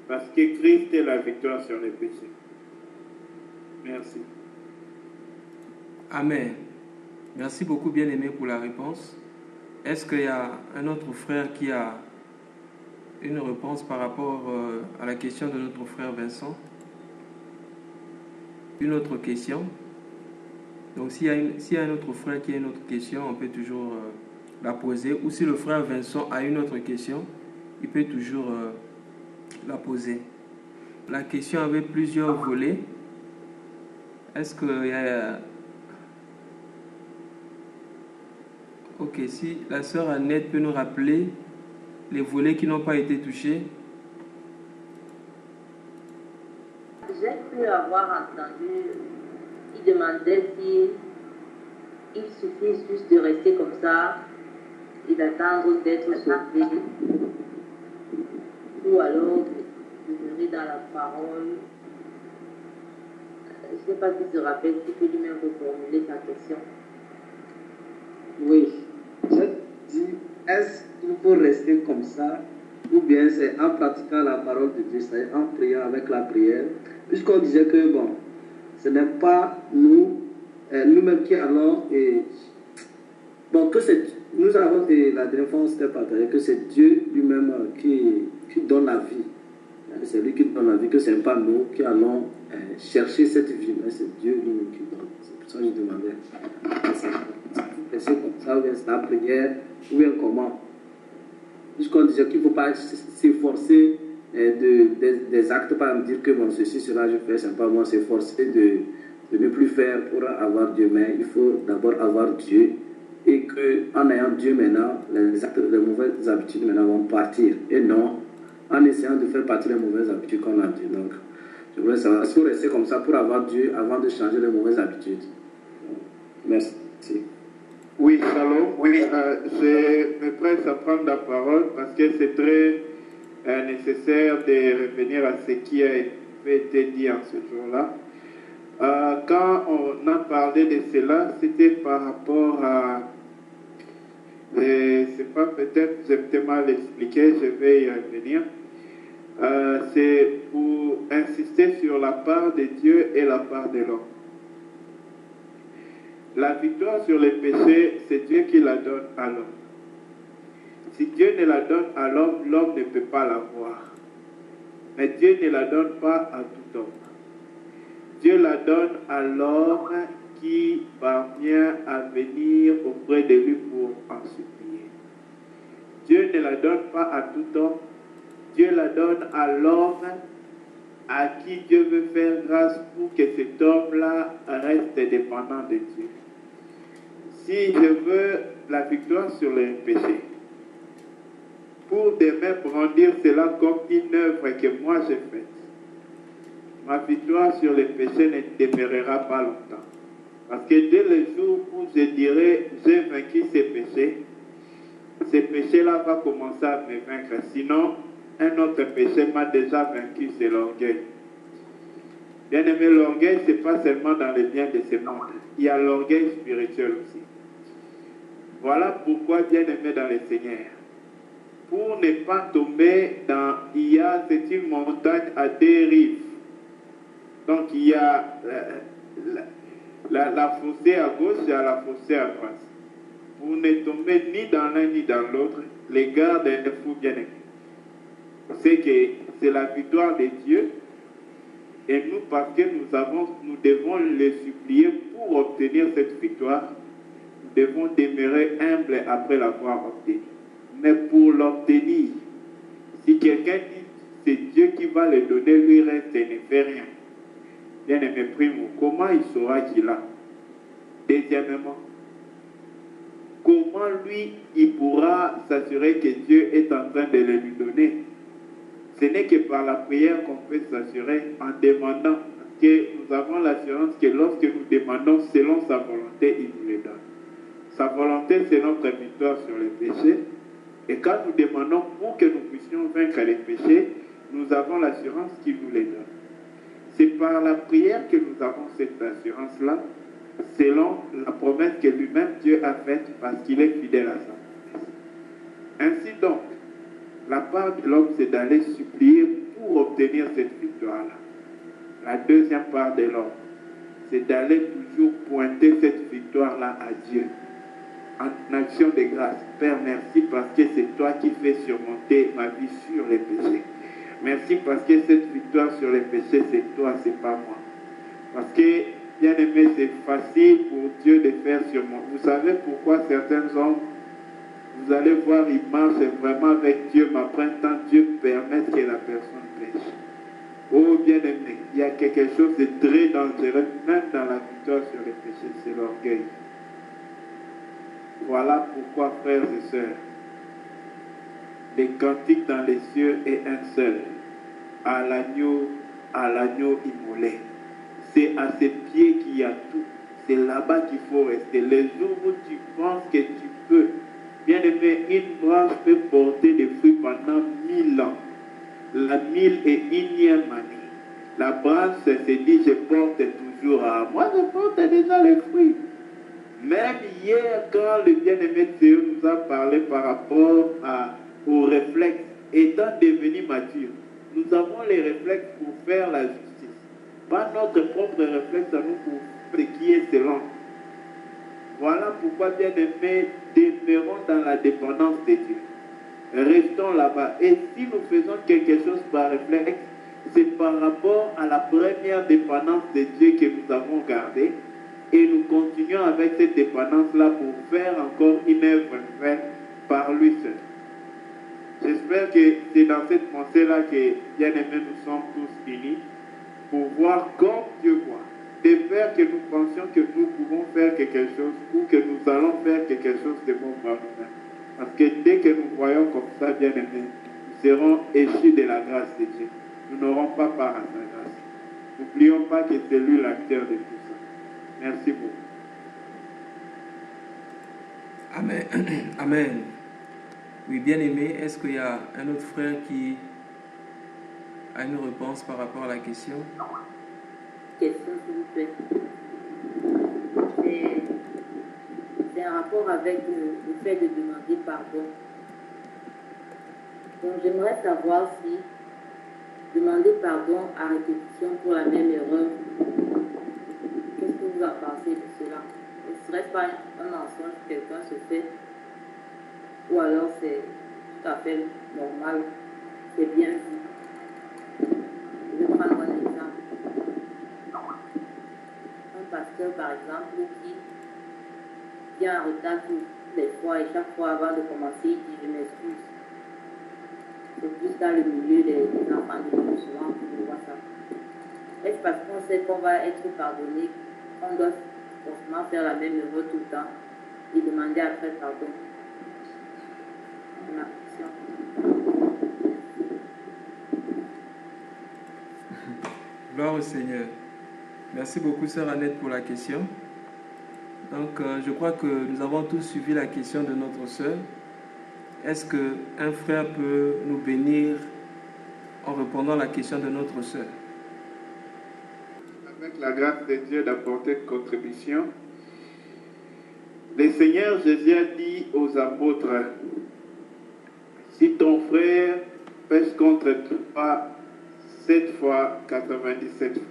Parce que Christ est la victoire sur les péchés. Merci. Amen. Merci beaucoup, bien-aimé, pour la réponse. Est-ce qu'il y a un autre frère qui a une réponse par rapport à la question de notre frère Vincent? Une autre question? Donc, s'il y a un autre frère qui a une autre question, on peut toujours la poser. Ou si le frère Vincent a une autre question, il peut toujours la poser. La question avait plusieurs volets. Est-ce qu'il y a... Ok, si la sœur Annette peut nous rappeler les volets qui n'ont pas été touchés. J'ai cru avoir entendu, il demandait si il suffit juste de rester comme ça et d'attendre d'être sauvé, ou alors de demeurer dans la parole. Je ne sais pas s'il se rappelle, s'il peut lui-même reformuler sa question. Oui, j'ai dit, est-ce qu'il faut rester comme ça ou bien c'est en pratiquant la parole de Dieu, c'est en priant avec la prière, puisqu'on disait que bon, ce n'est pas nous, nous-mêmes qui allons et bon, que c'est, nous avons et la dernière fois on s'était partagé que c'est Dieu lui-même qui donne la vie. C'est lui qui donne la vie, que ce n'est pas nous qui allons chercher cette vie, mais c'est Dieu lui-même qui donne. C'est pour ça que je demandais. C'est comme ça, ou bien c'est la prière, ou bien comment. Puisqu'on disait qu'il ne faut pas s'efforcer des actes, pas me dire que bon, ceci, cela, je fais, c'est pas moi, s'efforcer de ne plus faire pour avoir Dieu, mais il faut d'abord avoir Dieu, et qu'en ayant Dieu maintenant, les mauvaises habitudes maintenant vont partir, et non en essayant de faire partir les mauvaises habitudes qu'on a Dieu. Donc, je voulais savoir, est-ce qu'il faut rester comme ça pour avoir Dieu avant de changer les mauvaises habitudes? Merci. Oui, shalom. Oui, je me presse à prendre la parole parce que c'est très nécessaire de revenir à ce qui a été dit en ce jour-là. Quand on a parlé de cela, c'était par rapport à... c'est pas peut-être, j'ai peut-être mal expliqué, je vais y revenir. C'est pour insister sur la part de Dieu et la part de l'homme. La victoire sur les péchés, c'est Dieu qui la donne à l'homme. Si Dieu ne la donne à l'homme, l'homme ne peut pas l'avoir. Mais Dieu ne la donne pas à tout homme. Dieu la donne à l'homme qui parvient à venir auprès de lui pour en supplier. Dieu ne la donne pas à tout homme. Dieu la donne à l'homme à qui Dieu veut faire grâce pour que cet homme-là reste dépendant de Dieu. Si je veux la victoire sur les péchés, pour demain brandir cela comme une œuvre que moi j'ai faite, ma victoire sur les péchés ne demeurera pas longtemps. Parce que dès le jour où je dirai j'ai vaincu ces péchés-là vont commencer à me vaincre. Sinon, un autre péché m'a déjà vaincu, c'est l'orgueil. Bien aimé, l'orgueil, ce n'est pas seulement dans les biens de ce monde. Il y a l'orgueil spirituel aussi. Voilà pourquoi, bien aimé dans le Seigneur, pour ne pas tomber dans... c'est une montagne à deux rives. Donc il y a la fossée à gauche et la fossée à droite. Pour ne tomber ni dans l'un ni dans l'autre, les gardes des fous bien aimés. C'est que c'est la victoire de Dieu. Et nous, parce que nous devons le supplier pour obtenir cette victoire, nous devons demeurer humbles après l'avoir obtenue. Mais pour l'obtenir, si quelqu'un dit c'est Dieu qui va le donner, lui reste et ne fait rien. Bien aimé primo, comment il saura qu'il a? Deuxièmement, comment lui, il pourra s'assurer que Dieu est en train de le lui donner? Ce n'est que par la prière qu'on peut s'assurer en demandant, parce que nous avons l'assurance que lorsque nous demandons selon sa volonté, il nous le donne. Sa volonté, c'est notre victoire sur les péchés. Et quand nous demandons pour que nous puissions vaincre les péchés, nous avons l'assurance qu'il nous les donne. C'est par la prière que nous avons cette assurance-là, selon la promesse que lui-même Dieu a faite, parce qu'il est fidèle à sa promesse. Ainsi donc, la part de l'homme, c'est d'aller supplier pour obtenir cette victoire-là. La deuxième part de l'homme, c'est d'aller toujours pointer cette victoire-là à Dieu. En action de grâce. Père, merci parce que c'est toi qui fais surmonter ma vie sur les péchés. Merci parce que cette victoire sur les péchés, c'est toi, c'est pas moi. Parce que, bien aimé, c'est facile pour Dieu de faire surmonter. Vous savez pourquoi certains hommes, vous allez voir, ils marchent vraiment avec Dieu, mais après un temps, Dieu permet que la personne pêche. Oh, bien aimé, il y a quelque chose de très dangereux, même dans la victoire sur les péchés, c'est l'orgueil. Voilà pourquoi, frères et sœurs, les cantiques dans les cieux est un seul, à l'agneau immolé. C'est à ses pieds qu'il y a tout. C'est là-bas qu'il faut rester. Les jours où tu penses que tu peux, bien aimé, une branche peut porter des fruits pendant 1000 ans. La 1001e année. La branche se dit, je porte toujours à moi, je porte déjà les fruits. Même hier, quand le bien-aimé de Dieu nous a parlé par rapport aux réflexes, étant devenu mature, nous avons les réflexes pour faire la justice. Pas notre propre réflexe à nous pour faire ce qui est selon. Voilà pourquoi, bien-aimés, demeurons dans la dépendance de Dieu. Restons là-bas. Et si nous faisons quelque chose par réflexe, c'est par rapport à la première dépendance de Dieu que nous avons gardée. Et nous continuons avec cette dépendance-là pour faire encore une œuvre nouvelle par lui seul. J'espère que c'est dans cette pensée-là que, bien aimés, nous sommes tous unis pour voir comme Dieu voit. De peur que nous pensions que nous pouvons faire quelque chose ou que nous allons faire quelque chose de bon par nous-mêmes. Parce que dès que nous voyons comme ça, bien aimés, nous serons échus de la grâce de Dieu. Nous n'aurons pas part à sa grâce. N'oublions pas que c'est lui l'acteur de tout ça. Merci beaucoup. Amen. Amen. Oui, bien aimé, est-ce qu'il y a un autre frère qui a une réponse par rapport à la question? Question, s'il vous plaît. C'est un rapport avec le fait de demander pardon. Donc, j'aimerais savoir si demander pardon à répétition pour la même erreur, qu'est-ce que vous en pensez de cela? Ne serait-ce pas un mensonge que quelqu'un se fait? Ou alors c'est tout à fait normal, c'est bien vu? Je vais prendre un exemple. Un pasteur, par exemple, qui vient en retard toutes les fois et chaque fois avant de commencer, il dit « je m'excuse ». C'est plus dans le milieu des enfants de Dieu, souvent qu'on voit ça. Est-ce parce qu'on sait qu'on va être pardonné qu'on doit forcément faire la même erreur tout le temps et demander après pardon? Voilà. Gloire au Seigneur. Merci beaucoup, sœur Annette, pour la question. Donc, je crois que nous avons tous suivi la question de notre sœur. Est-ce qu'un frère peut nous bénir en répondant à la question de notre sœur? Avec la grâce de Dieu d'apporter une contribution, le Seigneur Jésus a dit aux apôtres, si ton frère pêche contre toi 7 fois, 97 fois,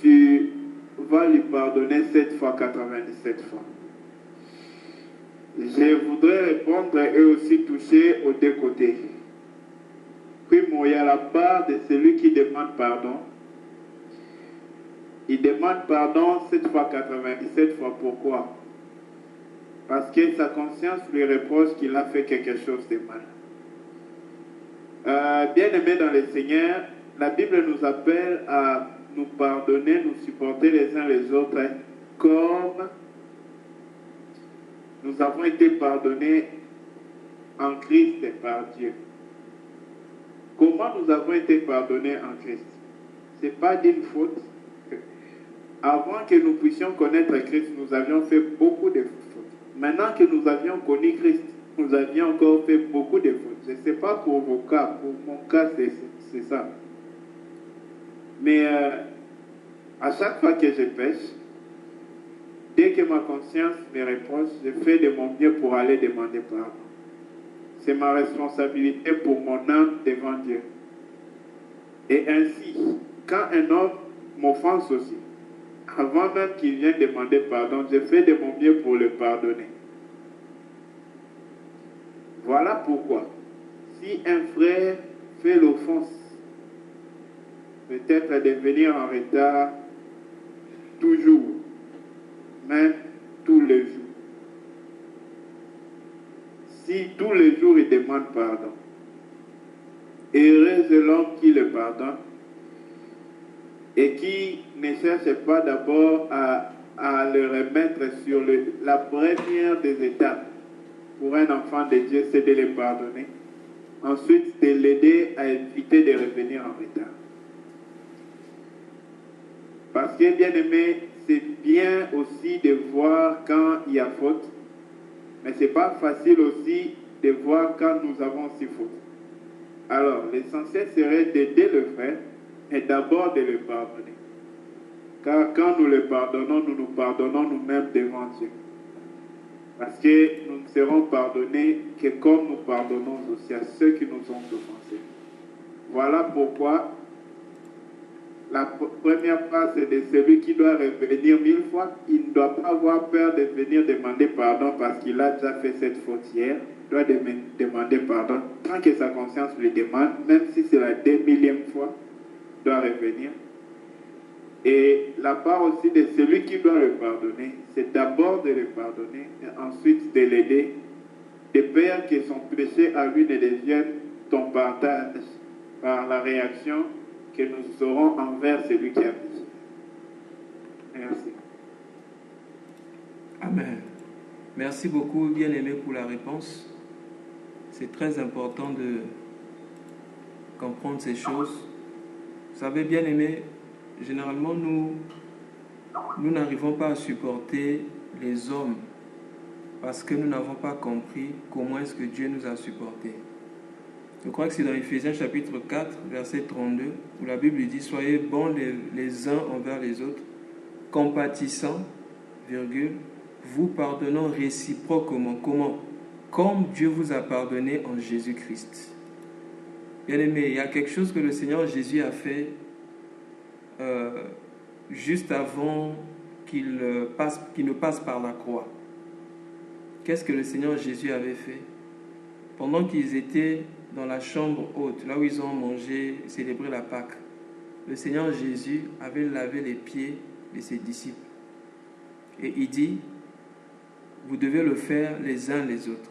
tu vas lui pardonner 7 fois, 97 fois. Je voudrais répondre et aussi toucher aux deux côtés. Puis, il y a la part de celui qui demande pardon. Il demande pardon 7 fois, 97 fois. Pourquoi? Parce que sa conscience lui reproche qu'il a fait quelque chose de mal. Bien aimé dans le Seigneur, la Bible nous appelle à nous pardonner, nous supporter les uns les autres, comme nous avons été pardonnés en Christ par Dieu. Comment nous avons été pardonnés en Christ? Ce n'est pas d'une faute. Avant que nous puissions connaître Christ, nous avions fait beaucoup de fautes. Maintenant que nous avions connu Christ, nous avions encore fait beaucoup de fautes. Je ne sais pas pour vos cas, pour mon cas, c'est ça. Mais à chaque fois que je pêche, dès que ma conscience me reproche, je fais de mon mieux pour aller demander pardon. C'est ma responsabilité pour mon âme devant Dieu. Et ainsi, quand un homme m'offense aussi, avant même qu'il vienne demander pardon, je fais de mon mieux pour le pardonner. Voilà pourquoi, si un frère fait l'offense, peut-être de venir en retard toujours, même tous les jours. Si tous les jours il demande pardon, heureux est l'homme qui le pardonne et qui ne cherche pas d'abord à à le remettre sur la première des étapes pour un enfant de Dieu, c'est de le pardonner. Ensuite, de l'aider à éviter de revenir en retard. Parce que, bien aimé, c'est bien aussi de voir quand il y a faute, mais ce n'est pas facile aussi de voir quand nous avons aussi faute. Alors, l'essentiel serait d'aider le frère et d'abord de le pardonner. Car quand nous le pardonnons, nous nous pardonnons nous-mêmes devant Dieu. Parce que nous ne serons pardonnés que comme nous pardonnons aussi à ceux qui nous ont offensés. Voilà pourquoi la première phrase, c'est de celui qui doit revenir 1000 fois. Il ne doit pas avoir peur de venir demander pardon parce qu'il a déjà fait cette faute hier. Il doit demander pardon. Tant que sa conscience lui demande, même si c'est la 2000e fois, il doit revenir. Et la part aussi de celui qui doit le pardonner, c'est d'abord de le pardonner et ensuite de l'aider, de peur que son péché à lui ne devienne ton partage par la réaction que nous aurons envers celui qui a péché. Merci. Amen. Merci beaucoup, bien-aimé, pour la réponse. C'est très important de comprendre ces choses. Vous savez, bien-aimé, généralement, nous n'arrivons pas à supporter les hommes parce que nous n'avons pas compris comment est-ce que Dieu nous a supportés. Je crois que c'est dans Éphésiens chapitre 4, verset 32, où la Bible dit « Soyez bons les uns envers les autres, compatissants, vous pardonnant réciproquement. » Comment ? Comme Dieu vous a pardonné en Jésus-Christ. Bien-aimé, il y a quelque chose que le Seigneur Jésus a fait juste avant qu'il ne passe par la croix. Qu'est-ce que le Seigneur Jésus avait fait? Pendant qu'ils étaient dans la chambre haute, là où ils ont mangé, célébré la Pâque, le Seigneur Jésus avait lavé les pieds de ses disciples. Et il dit, vous devez le faire les uns les autres.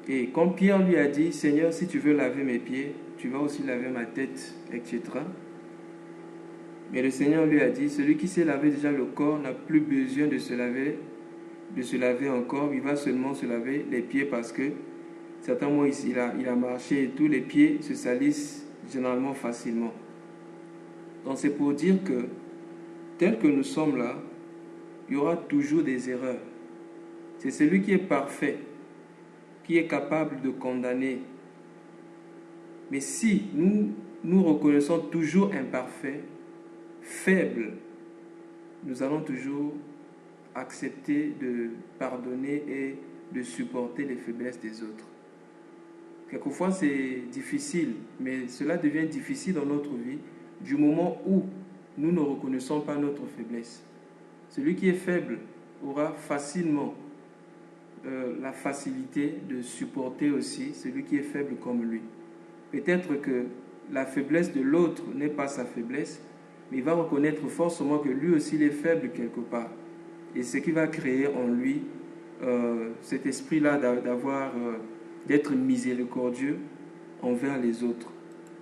Et quand Pierre lui a dit, Seigneur, si tu veux laver mes pieds, tu vas aussi laver ma tête, etc. Mais le Seigneur lui a dit, celui qui s'est lavé déjà le corps n'a plus besoin de se laver encore, il va seulement se laver les pieds parce que certainement il a marché et tous les pieds se salissent généralement facilement. Donc c'est pour dire que tel que nous sommes là, il y aura toujours des erreurs. C'est celui qui est parfait, qui est capable de condamner. Mais si nous reconnaissons toujours imparfaits, faibles, nous allons toujours accepter de pardonner et de supporter les faiblesses des autres. Quelquefois c'est difficile, mais cela devient difficile dans notre vie du moment où nous ne reconnaissons pas notre faiblesse. Celui qui est faible aura facilement la facilité de supporter aussi celui qui est faible comme lui. Peut-être que la faiblesse de l'autre n'est pas sa faiblesse, mais il va reconnaître forcément que lui aussi il est faible quelque part. Et ce qui va créer en lui cet esprit-là d'être miséricordieux envers les autres.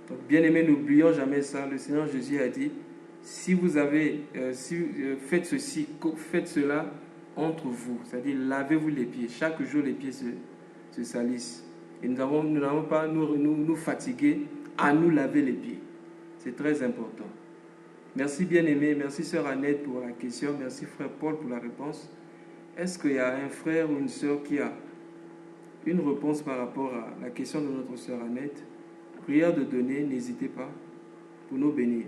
Donc, bien aimé, n'oublions jamais ça. Le Seigneur Jésus a dit, si vous faites ceci, faites cela entre vous, c'est-à-dire lavez-vous les pieds. Chaque jour, les pieds se salissent. Et nous n'avons pas nous fatiguer à nous laver les pieds. C'est très important. Merci bien-aimé, merci sœur Annette pour la question, merci frère Paul pour la réponse. Est-ce qu'il y a un frère ou une sœur qui a une réponse par rapport à la question de notre sœur Annette? Prière de donner, n'hésitez pas pour nous bénir.